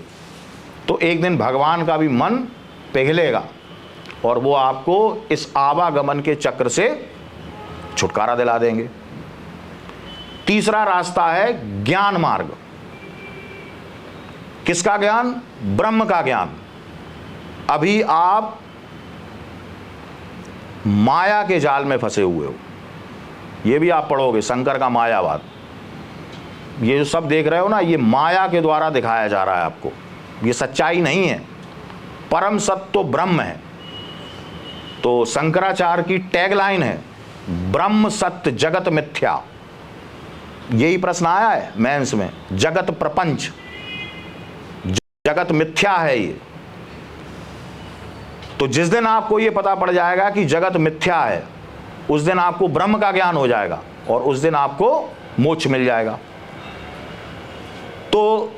S1: तो एक दिन भगवान का भी मन पिघलेगा और वो आपको इस आवागमन के चक्र से छुटकारा दिला देंगे। तीसरा रास्ता है ज्ञान मार्ग। किसका ज्ञान? ब्रह्म का ज्ञान। अभी आप माया के जाल में फंसे हुए हो, ये भी आप पढ़ोगे, शंकर का मायावाद। ये जो सब देख रहे हो ना, ये माया के द्वारा दिखाया जा रहा है आपको, ये सच्चाई नहीं है। परम सत्य तो ब्रह्म है। तो शंकराचार्य की टैगलाइन है ब्रह्म सत्य जगत मिथ्या। यही प्रश्न आया है मेंस में, जगत प्रपंच, जगत मिथ्या है ये। तो जिस दिन आपको ये पता पड़ जाएगा कि जगत मिथ्या है, उस दिन आपको ब्रह्म का ज्ञान हो जाएगा और उस दिन आपको मोक्ष मिल जाएगा। तो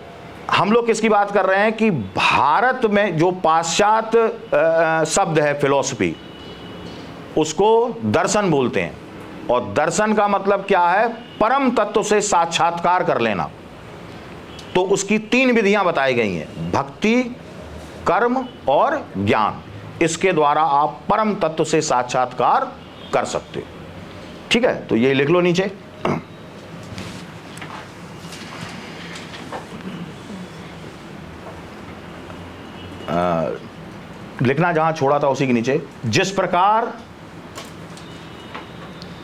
S1: हम लोग किसकी बात कर रहे हैं कि भारत में जो पाश्चात्य शब्द है फिलॉसफी, उसको दर्शन बोलते हैं। और दर्शन का मतलब क्या है? परम तत्व से साक्षात्कार कर लेना। तो उसकी 3 विधियां बताई गई हैं, भक्ति, कर्म और ज्ञान। इसके द्वारा आप परम तत्व से साक्षात्कार कर सकते हो। ठीक है, तो ये लिख लो नीचे। लिखना जहां छोड़ा था उसी के नीचे। जिस प्रकार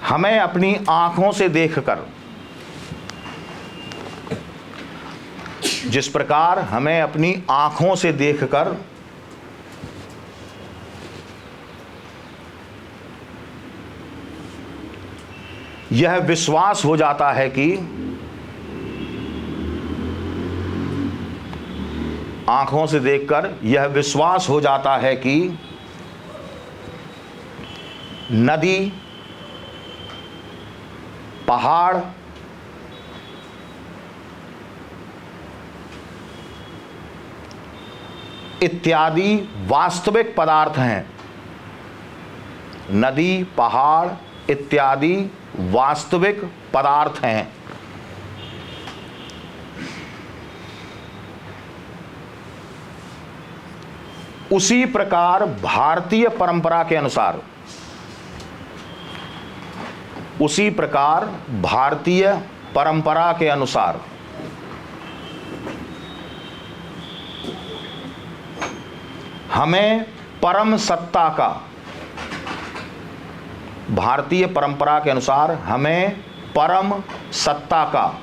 S1: हमें अपनी आंखों से देखकर, जिस प्रकार हमें अपनी आंखों से देखकर यह विश्वास हो जाता है कि, आंखों से देखकर यह विश्वास हो जाता है कि नदी, पहाड़, इत्यादि वास्तविक पदार्थ हैं। नदी, पहाड़ इत्यादि वास्तविक पदार्थ हैं। उसी प्रकार भारतीय परंपरा के अनुसार, उसी प्रकार भारतीय परंपरा के अनुसार हमें परम सत्ता का, भारतीय परंपरा के अनुसार हमें परम सत्ता का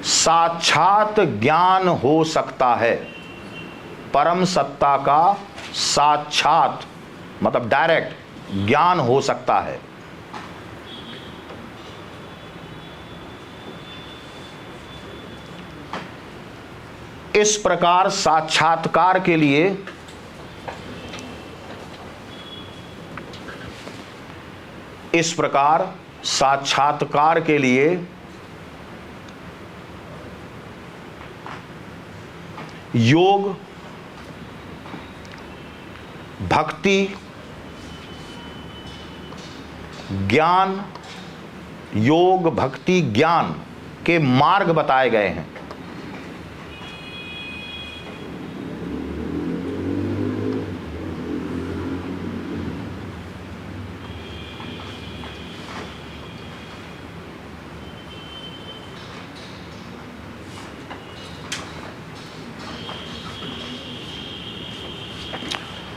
S1: साक्षात ज्ञान हो सकता है। परम सत्ता का साक्षात मतलब डायरेक्ट ज्ञान हो सकता है। इस प्रकार साक्षात्कार के लिए योग, भक्ति, ज्ञान, योग, भक्ति, ज्ञान के मार्ग बताए गए हैं।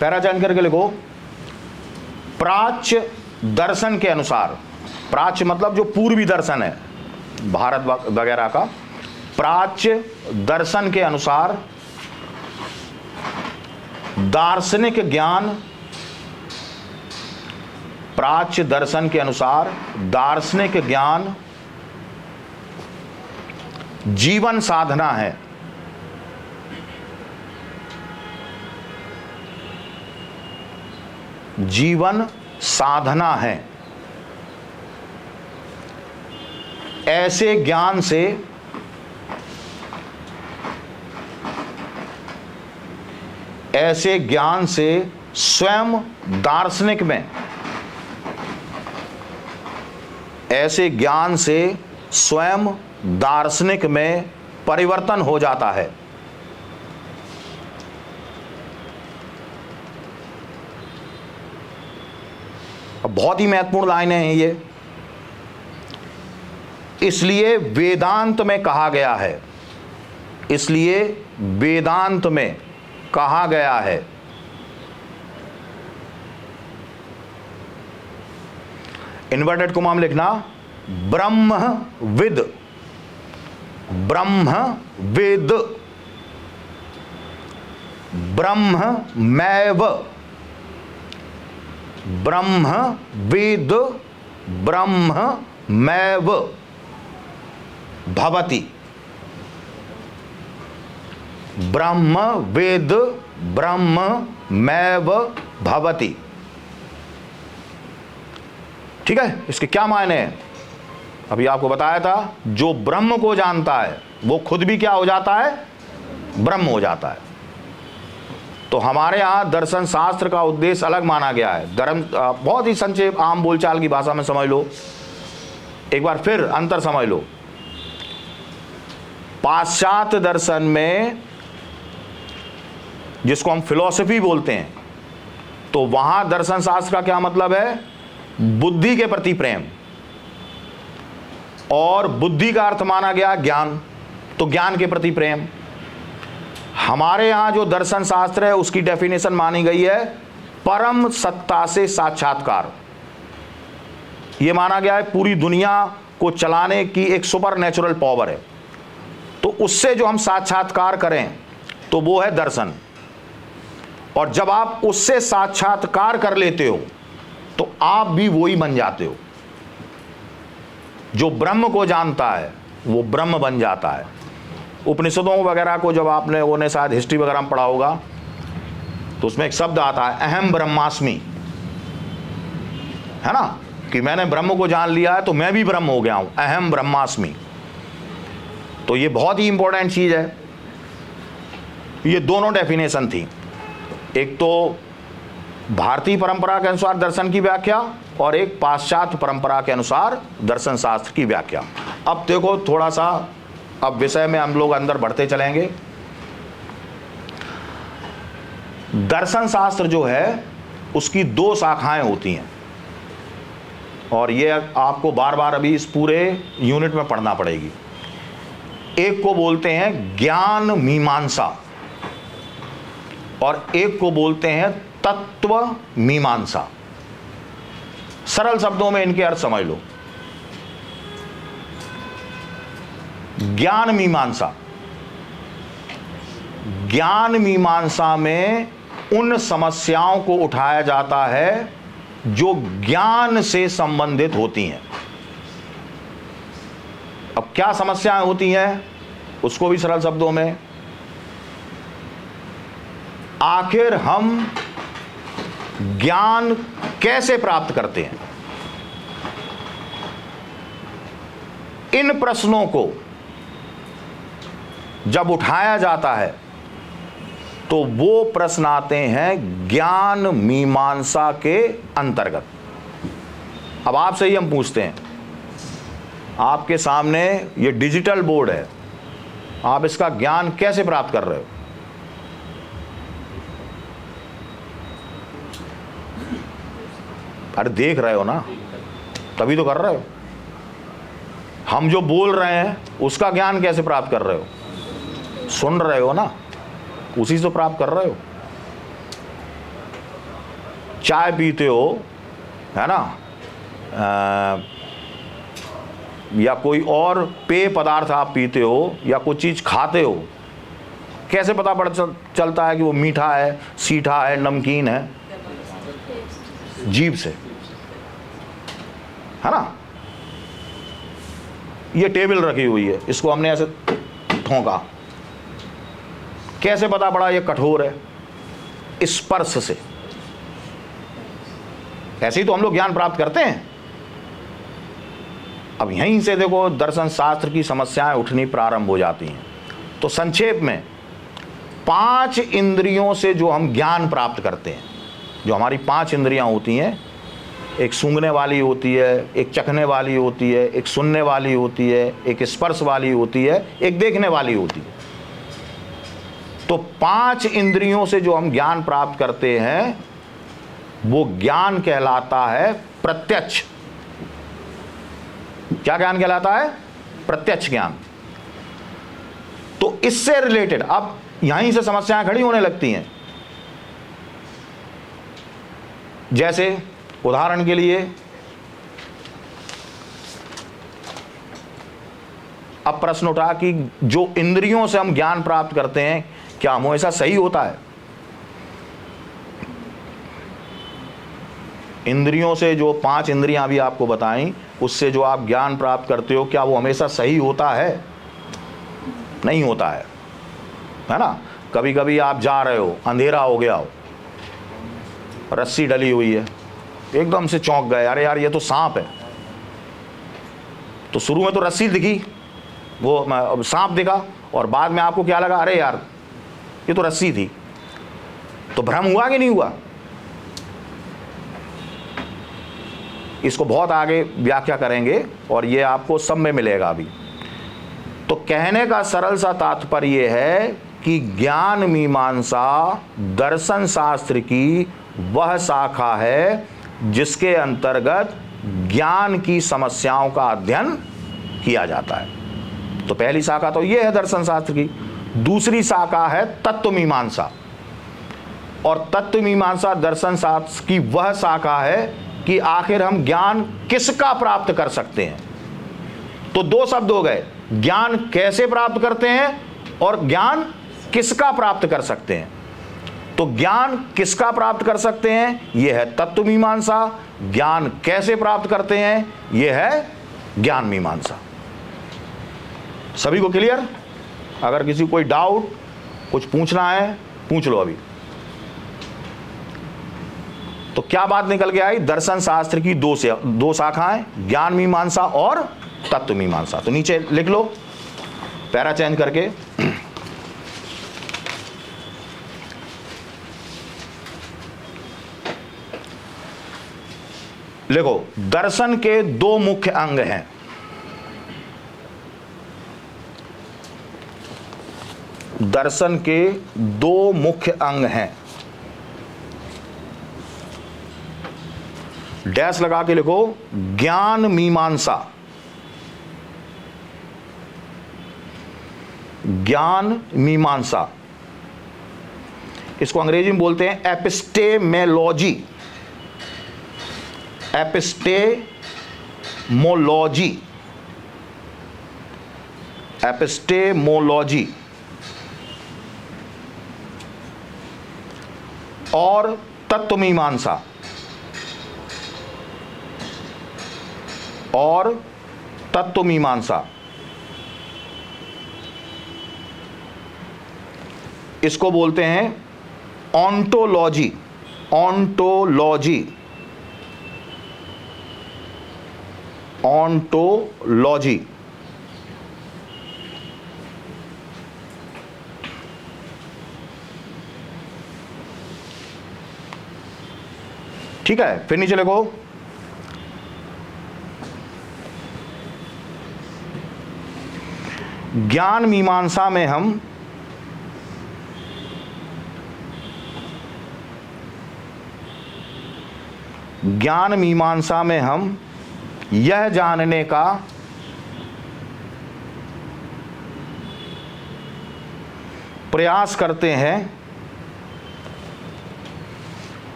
S1: पैरा चेंज करके लिखो। प्राच्य दर्शन के अनुसार, प्राच्य मतलब जो पूर्वी दर्शन है भारत वगैरह का, प्राच्य दर्शन के अनुसार दार्शनिक ज्ञान, प्राच्य दर्शन के अनुसार दार्शनिक ज्ञान जीवन साधना है। जीवन साधना है। ऐसे ज्ञान से स्वयं दार्शनिक में, ऐसे ज्ञान से स्वयं दार्शनिक में परिवर्तन हो जाता है। अब बहुत ही महत्वपूर्ण लाइनें हैं ये। इसलिए वेदांत में कहा गया है, इसलिए वेदांत में कहा गया है, इन्वर्टेड कोमा में लिखना, ब्रह्मविद, ब्रह्मवेद, ब्रह्ममैव, ब्रह्मवेद, ब्रह्ममैव भवति, ब्रह्मवेद ब्रह्ममैव भवति। ठीक है, इसके क्या मायने हैं अभी आपको बताया था। जो ब्रह्म को जानता है वो खुद भी क्या हो जाता है, ब्रह्म हो जाता है। तो हमारे यहाँ दर्शन शास्त्र का उद्देश्य अलग माना गया है। धर्म बहुत ही संक्षेप आम बोलचाल की भाषा में समझ लो, एक बार फिर अंतर समझ लो। पाश्चात्य दर्शन में, जिसको हम फिलॉसफी बोलते हैं, तो वहां दर्शन शास्त्र का क्या मतलब है, बुद्धि के प्रति प्रेम, और बुद्धि का अर्थ माना गया ज्ञान, तो ज्ञान के प्रति प्रेम। हमारे यहां जो दर्शन शास्त्र है उसकी डेफिनेशन मानी गई है परम सत्ता से साक्षात्कार। यह माना गया है पूरी दुनिया को चलाने की एक सुपर नेचुरल पावर है, तो उससे जो हम साक्षात्कार करें तो वो है दर्शन। और जब आप उससे साक्षात्कार कर लेते हो तो आप भी वही बन जाते हो। जो ब्रह्म को जानता है वो ब्रह्म बन जाता है। उपनिषदों वगैरह को जब आपने उन्हें शायद हिस्ट्री वगैरह में पढ़ा होगा तो उसमें एक शब्द आता है अहम ब्रह्मास्मि, है ना, कि मैंने ब्रह्म को जान लिया है तो मैं भी ब्रह्म हो गया हूं, अहम ब्रह्मास्मि। तो ये बहुत ही इंपॉर्टेंट चीज है। ये दोनों डेफिनेशन थी, एक तो भारतीय परंपरा के अनुसार दर्शन की व्याख्या और एक पाश्चात्य परंपरा के अनुसार दर्शन शास्त्र की व्याख्या। अब देखो थोड़ा सा, अब विषय में हम लोग अंदर बढ़ते चलेंगे। दर्शन शास्त्र जो है उसकी दो शाखाएं होती हैं, और ये आपको बार बार अभी इस पूरे यूनिट में पढ़ना पड़ेगी। एक को बोलते हैं ज्ञान मीमांसा और एक को बोलते हैं तत्व मीमांसा। सरल शब्दों में इनके अर्थ समझ लो। ज्ञान मीमांसा, ज्ञान मीमांसा में उन समस्याओं को उठाया जाता है जो ज्ञान से संबंधित होती हैं। अब क्या समस्याएं होती हैं उसको भी सरल शब्दों में, आखिर हम ज्ञान कैसे प्राप्त करते हैं, इन प्रश्नों को जब उठाया जाता है तो वो प्रश्न आते हैं ज्ञान मीमांसा के अंतर्गत। अब आपसे ही हम पूछते हैं, आपके सामने ये डिजिटल बोर्ड है, आप इसका ज्ञान कैसे प्राप्त कर रहे हो? अरे देख रहे हो ना, तभी तो कर रहे हो। हम जो बोल रहे हैं उसका ज्ञान कैसे प्राप्त कर रहे हो? सुन रहे हो ना, उसी से प्राप्त कर रहे हो। चाय पीते हो, है ना, या कोई और पेय पदार्थ आप पीते हो या कोई चीज खाते हो, कैसे पता चलता है कि वो मीठा है, सीठा है, नमकीन है? जीभ से, है ना। ये टेबल रखी हुई है, इसको हमने ऐसे ठोंका, कैसे पता पड़ा ये कठोर है? स्पर्श से। ऐसे ही तो हम लोग ज्ञान प्राप्त करते हैं। अब यहीं से देखो दर्शन शास्त्र की समस्याएं उठनी प्रारंभ हो जाती हैं। तो संक्षेप में 5 इंद्रियों से जो हम ज्ञान प्राप्त करते हैं, जो हमारी 5 इंद्रियां होती हैं, एक सूंघने वाली होती है, एक चखने वाली होती है, एक सुनने वाली होती है, एक स्पर्श वाली होती है, एक देखने वाली होती है। तो 5 इंद्रियों से जो हम ज्ञान प्राप्त करते हैं वो ज्ञान कहलाता है प्रत्यक्ष। क्या ज्ञान कहलाता है? प्रत्यक्ष ज्ञान। तो इससे रिलेटेड अब यहीं से समस्याएं खड़ी होने लगती हैं। जैसे उदाहरण के लिए अब प्रश्न उठा कि जो इंद्रियों से हम ज्ञान प्राप्त करते हैं क्या हमेशा सही होता है? इंद्रियों से जो 5 इंद्रियां अभी आपको बताई, उससे जो आप ज्ञान प्राप्त करते हो क्या वो हमेशा सही होता है? नहीं होता है ना। कभी कभी आप जा रहे हो, अंधेरा हो गया हो, रस्सी डली हुई है, एकदम से चौंक गए, अरे यार ये तो सांप है। तो शुरू में तो रस्सी दिखी, वो सांप दिखा, और बाद में आपको क्या लगा, अरे यार ये तो रस्सी थी। तो भ्रम हुआ कि नहीं हुआ? इसको बहुत आगे व्याख्या करेंगे और ये आपको सब में मिलेगा अभी। तो कहने का सरल सा तात्पर्य है कि ज्ञान मीमांसा दर्शन शास्त्र की वह शाखा है जिसके अंतर्गत ज्ञान की समस्याओं का अध्ययन किया जाता है। तो पहली शाखा तो यह है दर्शन शास्त्र की। दूसरी शाखा है तत्व मीमांसा, और तत्व मीमांसा दर्शन शास्त्र की वह शाखा है कि आखिर हम ज्ञान किसका प्राप्त कर सकते हैं। तो 2 शब्द हो गए, ज्ञान कैसे प्राप्त करते हैं और ज्ञान किसका प्राप्त कर सकते हैं। तो ज्ञान किसका प्राप्त कर सकते हैं यह है तत्व मीमांसा, ज्ञान कैसे प्राप्त करते हैं यह है ज्ञान मीमांसा। सभी को क्लियर? अगर किसी को कोई डाउट, कुछ पूछना है, पूछ लो अभी। तो क्या बात निकल के आई? दर्शन शास्त्र की 2 शाखाएं, ज्ञान मीमांसा और तत्व मीमांसा। तो नीचे लिख लो पैरा चेंज करके। देखो दर्शन के 2 मुख्य अंग हैं। दर्शन के 2 मुख्य अंग हैं। डैश लगा के लिखो, ज्ञान मीमांसा। ज्ञान मीमांसा, इसको अंग्रेजी में बोलते हैं एपिस्टेमोलॉजी। Epistemology, epistemology. और तत्व मीमांसा, और तत्व मीमांसा। इसको बोलते हैं ऑन्टोलॉजी। Ontology, ontology. ठीक है, फिर नीचे लिखो, ज्ञान मीमांसा में हम यह जानने का प्रयास करते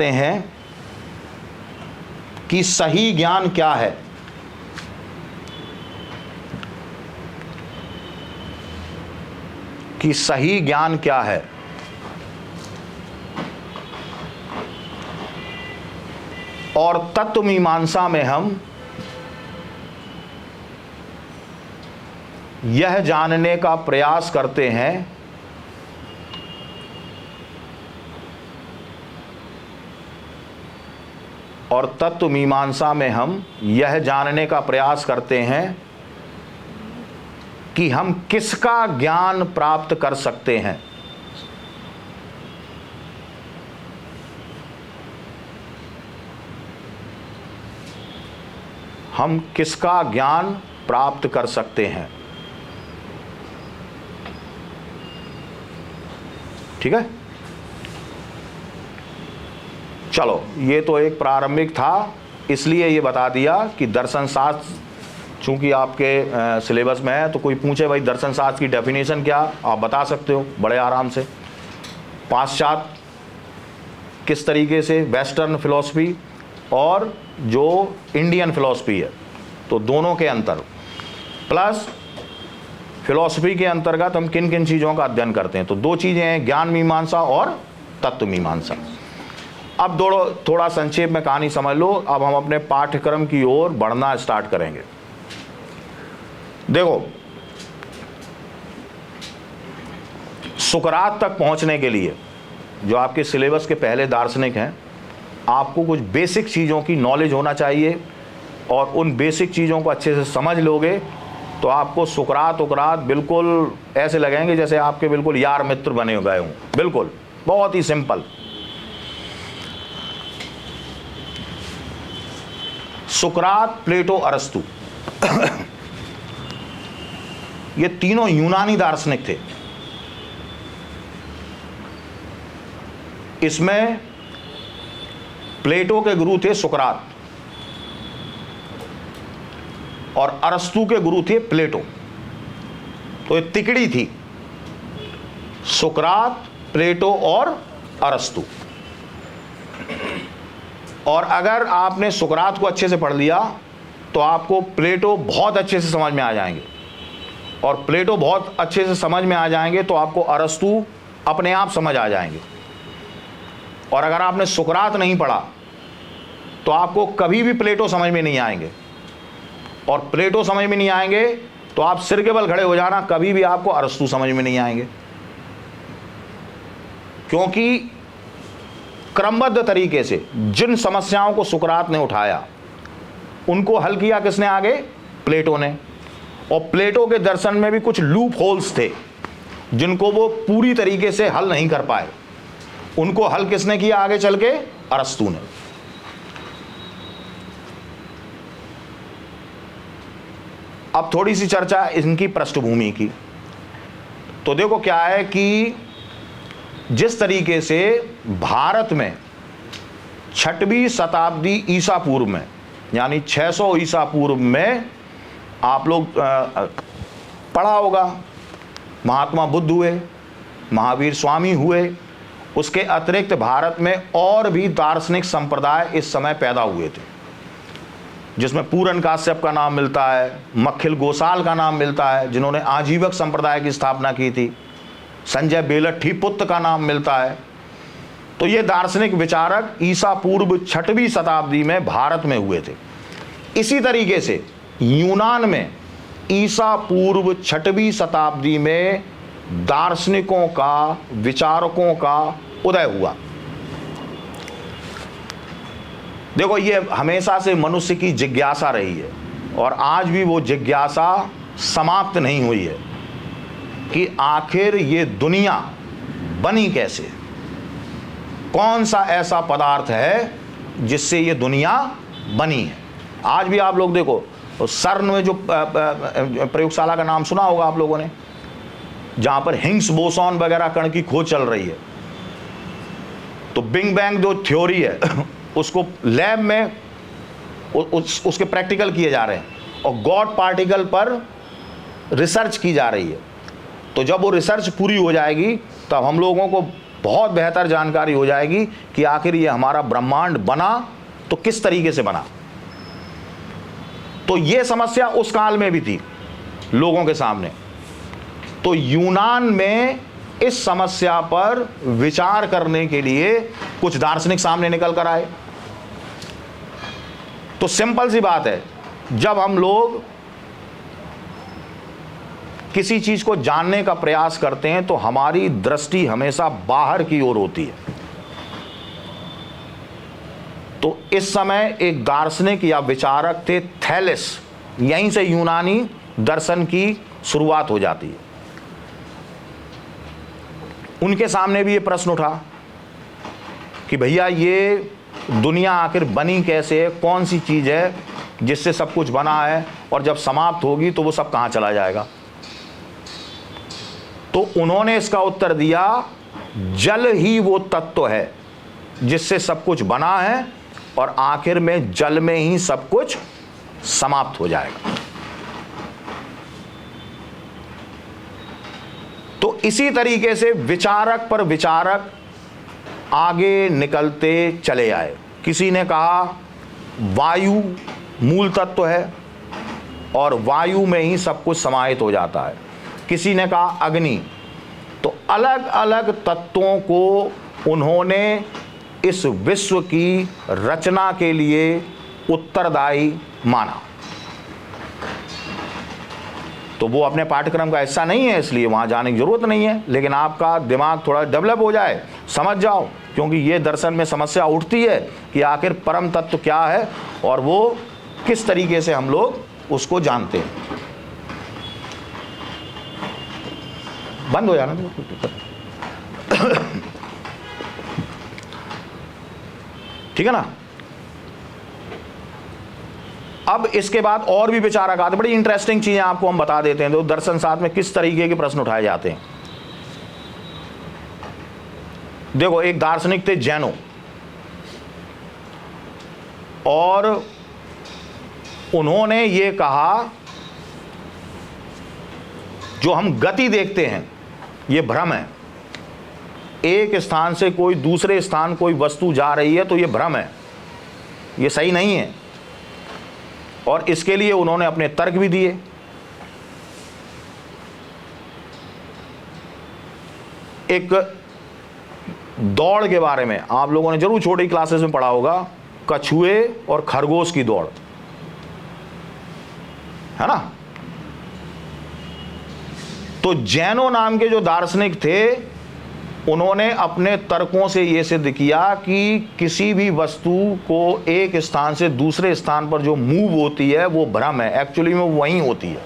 S1: हैं, कि सही ज्ञान क्या है। कि सही ज्ञान क्या है। और तत्व मीमांसा में हम यह जानने का प्रयास करते हैं और तत्व मीमांसा में हम यह जानने का प्रयास करते हैं कि हम किसका ज्ञान प्राप्त कर सकते हैं। हम किसका ज्ञान प्राप्त कर सकते हैं। ठीक है, चलो ये तो एक प्रारंभिक था, इसलिए ये बता दिया कि दर्शन शास्त्र चूंकि आपके सिलेबस में है, तो कोई पूछे भाई दर्शन शास्त्र की डेफिनेशन क्या, आप बता सकते हो बड़े आराम से। पाश्चात्य किस तरीके से, वेस्टर्न फिलॉसफी और जो इंडियन फिलॉसफी है, तो दोनों के अंतर, प्लस फिलॉसफी के अंतर्गत हम किन किन चीज़ों का अध्ययन करते हैं। तो दो चीज़ें हैं, ज्ञान मीमांसा और तत्व मीमांसा। अब थोड़ा संक्षेप में कहानी समझ लो। अब हम अपने पाठ्यक्रम की ओर बढ़ना स्टार्ट करेंगे। देखो, सुकरात तक पहुंचने के लिए जो आपके सिलेबस के पहले दार्शनिक हैं, आपको कुछ बेसिक चीज़ों की नॉलेज होना चाहिए, और उन बेसिक चीज़ों को अच्छे से समझ लोगे तो आपको सुकरात उकरात बिल्कुल ऐसे लगेंगे जैसे आपके बिल्कुल यार मित्र बने गए हों। बिल्कुल बहुत ही सिंपल। सुकरात, प्लेटो, अरस्तु ये तीनों यूनानी दार्शनिक थे। इसमें प्लेटो के गुरु थे सुकरात और अरस्तु के गुरु थे प्लेटो। तो ये तिकड़ी थी, सुकरात, प्लेटो और अरस्तु। और अगर आपने सुकरात को अच्छे से पढ़ लिया तो आपको प्लेटो बहुत अच्छे से समझ में आ जाएंगे, और प्लेटो बहुत अच्छे से समझ में आ जाएंगे तो आपको अरस्तु अपने आप समझ आ जाएंगे। और अगर आपने सुकरात नहीं पढ़ा तो आपको कभी भी प्लेटो समझ में नहीं आएंगे, और प्लेटो समझ में नहीं आएंगे तो आप सिर के बल खड़े हो जाना, कभी भी आपको अरस्तु समझ में नहीं आएंगे। क्योंकि क्रमबद्ध तरीके से जिन समस्याओं को सुकरात ने उठाया उनको हल किया किसने आगे? प्लेटो ने। और प्लेटो के दर्शन में भी कुछ लूप होल्स थे जिनको वो पूरी तरीके से हल नहीं कर पाए, उनको हल किसने किया आगे चल के? अरस्तु ने। अब थोड़ी सी चर्चा इनकी पृष्ठभूमि की। तो देखो क्या है कि जिस तरीके से भारत में 6वीं शताब्दी ईसा पूर्व में, यानी 600 ईसा पूर्व में आप लोग पढ़ा होगा, महात्मा बुद्ध हुए, महावीर स्वामी हुए, उसके अतिरिक्त भारत में और भी दार्शनिक संप्रदाय इस समय पैदा हुए थे, जिसमें पूरन काश्यप का नाम मिलता है, मक्खिल गोसाल का नाम मिलता है जिन्होंने आजीवक संप्रदाय की स्थापना की थी, संजय बेलट्ठी पुत्र का नाम मिलता है। तो ये दार्शनिक विचारक ईसा पूर्व 6वीं शताब्दी में भारत में हुए थे। इसी तरीके से यूनान में ईसा पूर्व 6वीं शताब्दी में दार्शनिकों का, विचारकों का उदय हुआ। देखो, ये हमेशा से मनुष्य की जिज्ञासा रही है और आज भी वो जिज्ञासा समाप्त नहीं हुई है कि आखिर ये दुनिया बनी कैसे, कौन सा ऐसा पदार्थ है जिससे ये दुनिया बनी है। आज भी आप लोग देखो, सर्न में जो प्रयोगशाला का नाम सुना होगा आप लोगों ने, जहां पर हिग्स बोसॉन वगैरह कण की खोज चल रही है। तो बिग बैंग जो थ्योरी है उसको लैब में उसके प्रैक्टिकल किए जा रहे हैं और गॉड पार्टिकल पर रिसर्च की जा रही है। तो जब वो रिसर्च पूरी हो जाएगी तब हम लोगों को बहुत बेहतर जानकारी हो जाएगी कि आखिर ये हमारा ब्रह्मांड बना तो किस तरीके से बना। तो ये समस्या उस काल में भी थी लोगों के सामने। तो यूनान में इस समस्या पर विचार करने के लिए कुछ दार्शनिक सामने निकल कर आए। तो सिंपल सी बात है, जब हम लोग किसी चीज को जानने का प्रयास करते हैं तो हमारी दृष्टि हमेशा बाहर की ओर होती है। तो इस समय एक दार्शनिक या विचारक थे थैलेस, यहीं से यूनानी दर्शन की शुरुआत हो जाती है। उनके सामने भी ये प्रश्न उठा कि भैया ये दुनिया आखिर बनी कैसे है, कौन सी चीज है जिससे सब कुछ बना है, और जब समाप्त होगी तो वो सब कहां चला जाएगा। तो उन्होंने इसका उत्तर दिया, जल ही वो तत्व है जिससे सब कुछ बना है और आखिर में जल में ही सब कुछ समाप्त हो जाएगा। तो इसी तरीके से विचारक पर विचारक आगे निकलते चले आए। किसी ने कहा वायु मूल तत्व है और वायु में ही सब कुछ समाहित हो जाता है, किसी ने कहा अग्नि। तो अलग अलग तत्वों को उन्होंने इस विश्व की रचना के लिए उत्तरदायी माना। तो वो अपने पाठ्यक्रम का हिस्सा नहीं है, इसलिए वहां जाने की जरूरत नहीं है, लेकिन आपका दिमाग थोड़ा डेवलप हो जाए, समझ जाओ, क्योंकि ये दर्शन में समस्या उठती है कि आखिर परम तत्व क्या है और वो किस तरीके से हम लोग उसको जानते हैं। बंद हो जाना ठीक है ना। अब इसके बाद और भी विचारक आते, बड़ी इंटरेस्टिंग चीजें आपको हम बता देते हैं। तो दर्शन शास्त्र में किस तरीके के प्रश्न उठाए जाते हैं। देखो, एक दार्शनिक थे जैनो, और उन्होंने ये कहा जो हम गति देखते हैं ये भ्रम है। एक स्थान से कोई दूसरे स्थान कोई वस्तु जा रही है तो ये भ्रम है, ये सही नहीं है। और इसके लिए उन्होंने अपने तर्क भी दिए। एक दौड़ के बारे में आप लोगों ने जरूर छोटी क्लासेस में पढ़ा होगा, कछुए और खरगोश की दौड़, है ना। तो जैनो नाम के जो दार्शनिक थे, उन्होंने अपने तर्कों से यह सिद्ध किया कि किसी भी वस्तु को एक स्थान से दूसरे स्थान पर जो मूव होती है वो भ्रम है, एक्चुअली में वहीं होती है।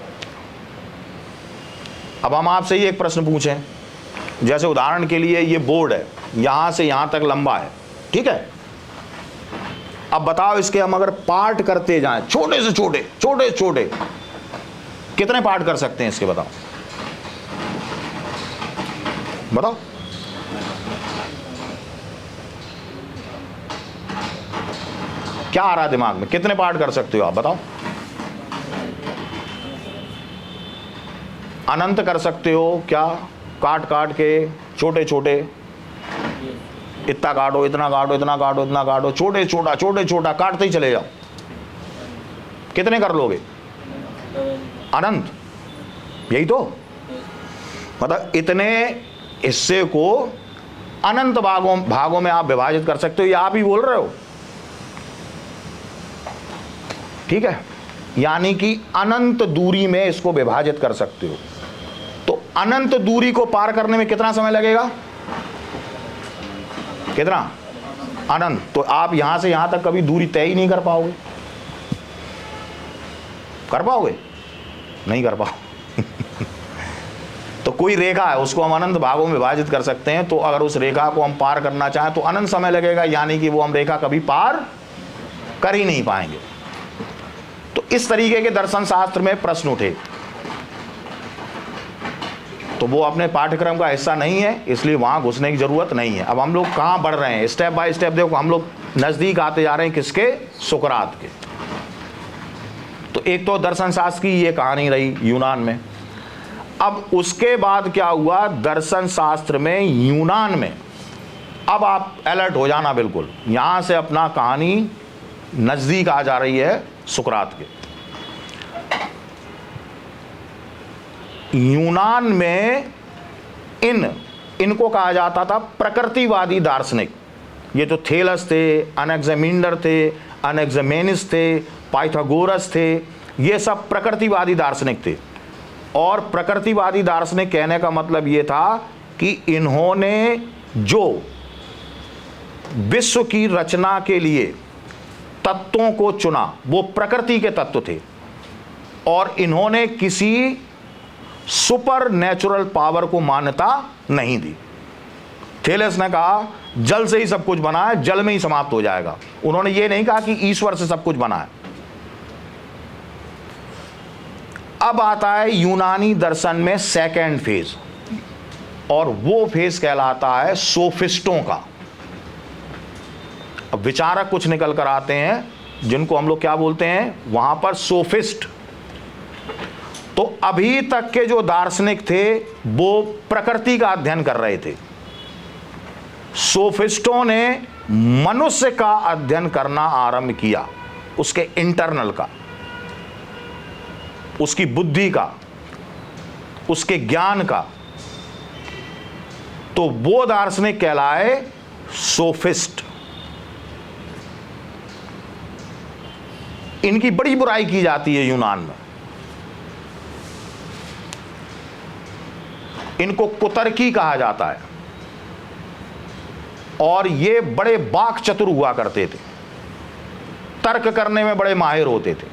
S1: अब हम आपसे ही एक प्रश्न पूछें, जैसे उदाहरण के लिए ये बोर्ड है, यहां से यहां तक लंबा है, ठीक है। अब बताओ इसके हम अगर पार्ट करते जाएं, छोटे से छोटे छोटे छोटे, कितने पार्ट कर सकते हैं इसके, बताओ बताओ। क्या आ रहा है दिमाग में, कितने पार्ट कर सकते हो आप, बताओ। अनंत कर सकते हो क्या, काट काट के छोटे छोटे, इतना काटो इतना काटो इतना काटो इतना काटो, छोटे छोटा काटते ही चले जाओ। कितने कर लोगे, अनंत, यही तो मतलब इतने हिस्से को अनंत भागों में आप विभाजित कर सकते हो। ये आप ही बोल रहे हो, ठीक है। यानी कि अनंत दूरी में इसको विभाजित कर सकते हो। तो अनंत दूरी को पार करने में कितना समय लगेगा, कितना, अनंत। तो आप यहां से यहां तक कभी दूरी तय ही नहीं कर पाओगे। कर पाओगे, नहीं कर पाओ तो कोई रेखा है, उसको हम अनंत भागों में विभाजित कर सकते हैं। तो अगर उस रेखा को हम पार करना चाहें तो अनंत समय लगेगा, यानी कि वो हम रेखा कभी पार कर ही नहीं पाएंगे। तो इस तरीके के दर्शन शास्त्र में प्रश्न उठे। तो वो अपने पाठ्यक्रम का हिस्सा नहीं है, इसलिए वहां घुसने की जरूरत नहीं है। अब हम लोग कहां बढ़ रहे हैं, स्टेप बाय स्टेप देखो, हम लोग नजदीक आते जा रहे हैं, किसके, सुकरात के। तो एक तो दर्शन शास्त्र की ये कहानी रही यूनान में। अब उसके बाद क्या हुआ दर्शन शास्त्र में, यूनान में। अब आप अलर्ट हो जाना बिल्कुल, यहां से अपना कहानी नजदीक आ जा रही है सुकरात के। यूनान में इनको कहा जाता था प्रकृतिवादी दार्शनिक। ये जो थेलस थे, अनेक्सेमिंडर थे, अनेक्सेमेनिस थे, पाइथागोरस थे, ये सब प्रकृतिवादी दार्शनिक थे। और प्रकृतिवादी दार्शनिक कहने का मतलब ये था कि इन्होंने जो विश्व की रचना के लिए तत्वों को चुना, वो प्रकृति के तत्व थे, और इन्होंने किसी सुपर नेचुरल पावर को मान्यता नहीं दी। थेलेस ने कहा जल से ही सब कुछ बना है, जल में ही समाप्त हो जाएगा। उन्होंने ये नहीं कहा कि ईश्वर से सब कुछ बना है। अब आता है यूनानी दर्शन में सेकेंड फेज, और वो फेज कहलाता है सोफिस्टों का। अब विचारक कुछ निकल कर आते हैं जिनको हम लोग क्या बोलते हैं वहां पर, सोफिस्ट। तो अभी तक के जो दार्शनिक थे वो प्रकृति का अध्ययन कर रहे थे। सोफिस्टों ने मनुष्य का अध्ययन करना आरंभ किया, उसके इंटरनल का, उसकी बुद्धि का, उसके ज्ञान का। तो वो दार्शनिक कहलाए सोफिस्ट। इनकी बड़ी बुराई की जाती है यूनान में। इनको कुतर्की कहा जाता है, और ये बड़े वाक चतुर हुआ करते थे, तर्क करने में बड़े माहिर होते थे,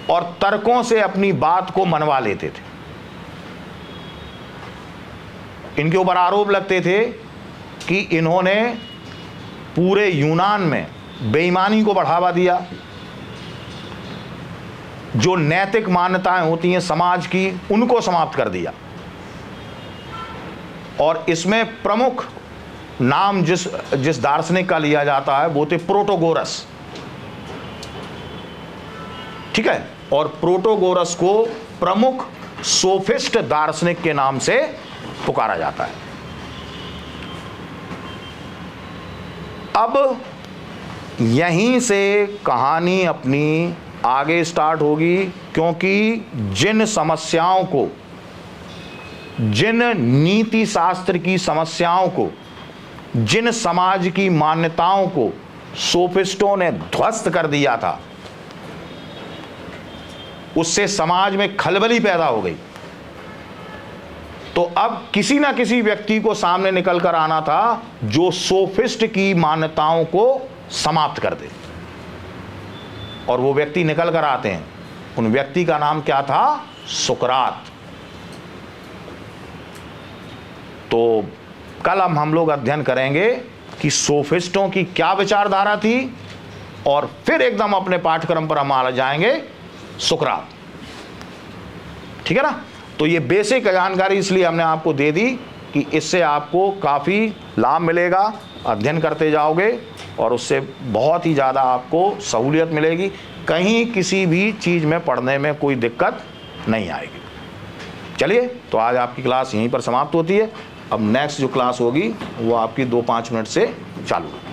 S1: और तर्कों से अपनी बात को मनवा लेते थे। इनके ऊपर आरोप लगते थे कि इन्होंने पूरे यूनान में बेईमानी को बढ़ावा दिया, जो नैतिक मान्यताएं होती हैं समाज की उनको समाप्त कर दिया। और इसमें प्रमुख नाम जिस दार्शनिक का लिया जाता है वो थे प्रोटोगोरस। ठीक है, और प्रोटोगोरस को प्रमुख सोफिस्ट दार्शनिक के नाम से पुकारा जाता है। अब यहीं से कहानी अपनी आगे स्टार्ट होगी, क्योंकि जिन समस्याओं को, जिन नीति शास्त्र की समस्याओं को, जिन समाज की मान्यताओं को सोफिस्टों ने ध्वस्त कर दिया था, उससे समाज में खलबली पैदा हो गई। तो अब किसी ना किसी व्यक्ति को सामने निकल कर आना था जो सोफिस्ट की मान्यताओं को समाप्त कर दे, और वो व्यक्ति निकल कर आते हैं। उन व्यक्ति का नाम क्या था? सुकरात। तो कल हम लोग अध्ययन करेंगे कि सोफिस्टों की क्या विचारधारा थी, और फिर एकदम अपने पाठ्यक्रम पर हम आ जाएंगे सुकरात। ठीक है ना? तो ये बेसिक जानकारी इसलिए हमने आपको दे दी कि इससे आपको काफ़ी लाभ मिलेगा, अध्ययन करते जाओगे और उससे बहुत ही ज़्यादा आपको सहूलियत मिलेगी। कहीं किसी भी चीज़ में पढ़ने में कोई दिक्कत नहीं आएगी। चलिए, तो आज आपकी क्लास यहीं पर समाप्त होती है। अब नेक्स्ट जो क्लास होगी वो आपकी 2-5 मिनट से चालू है।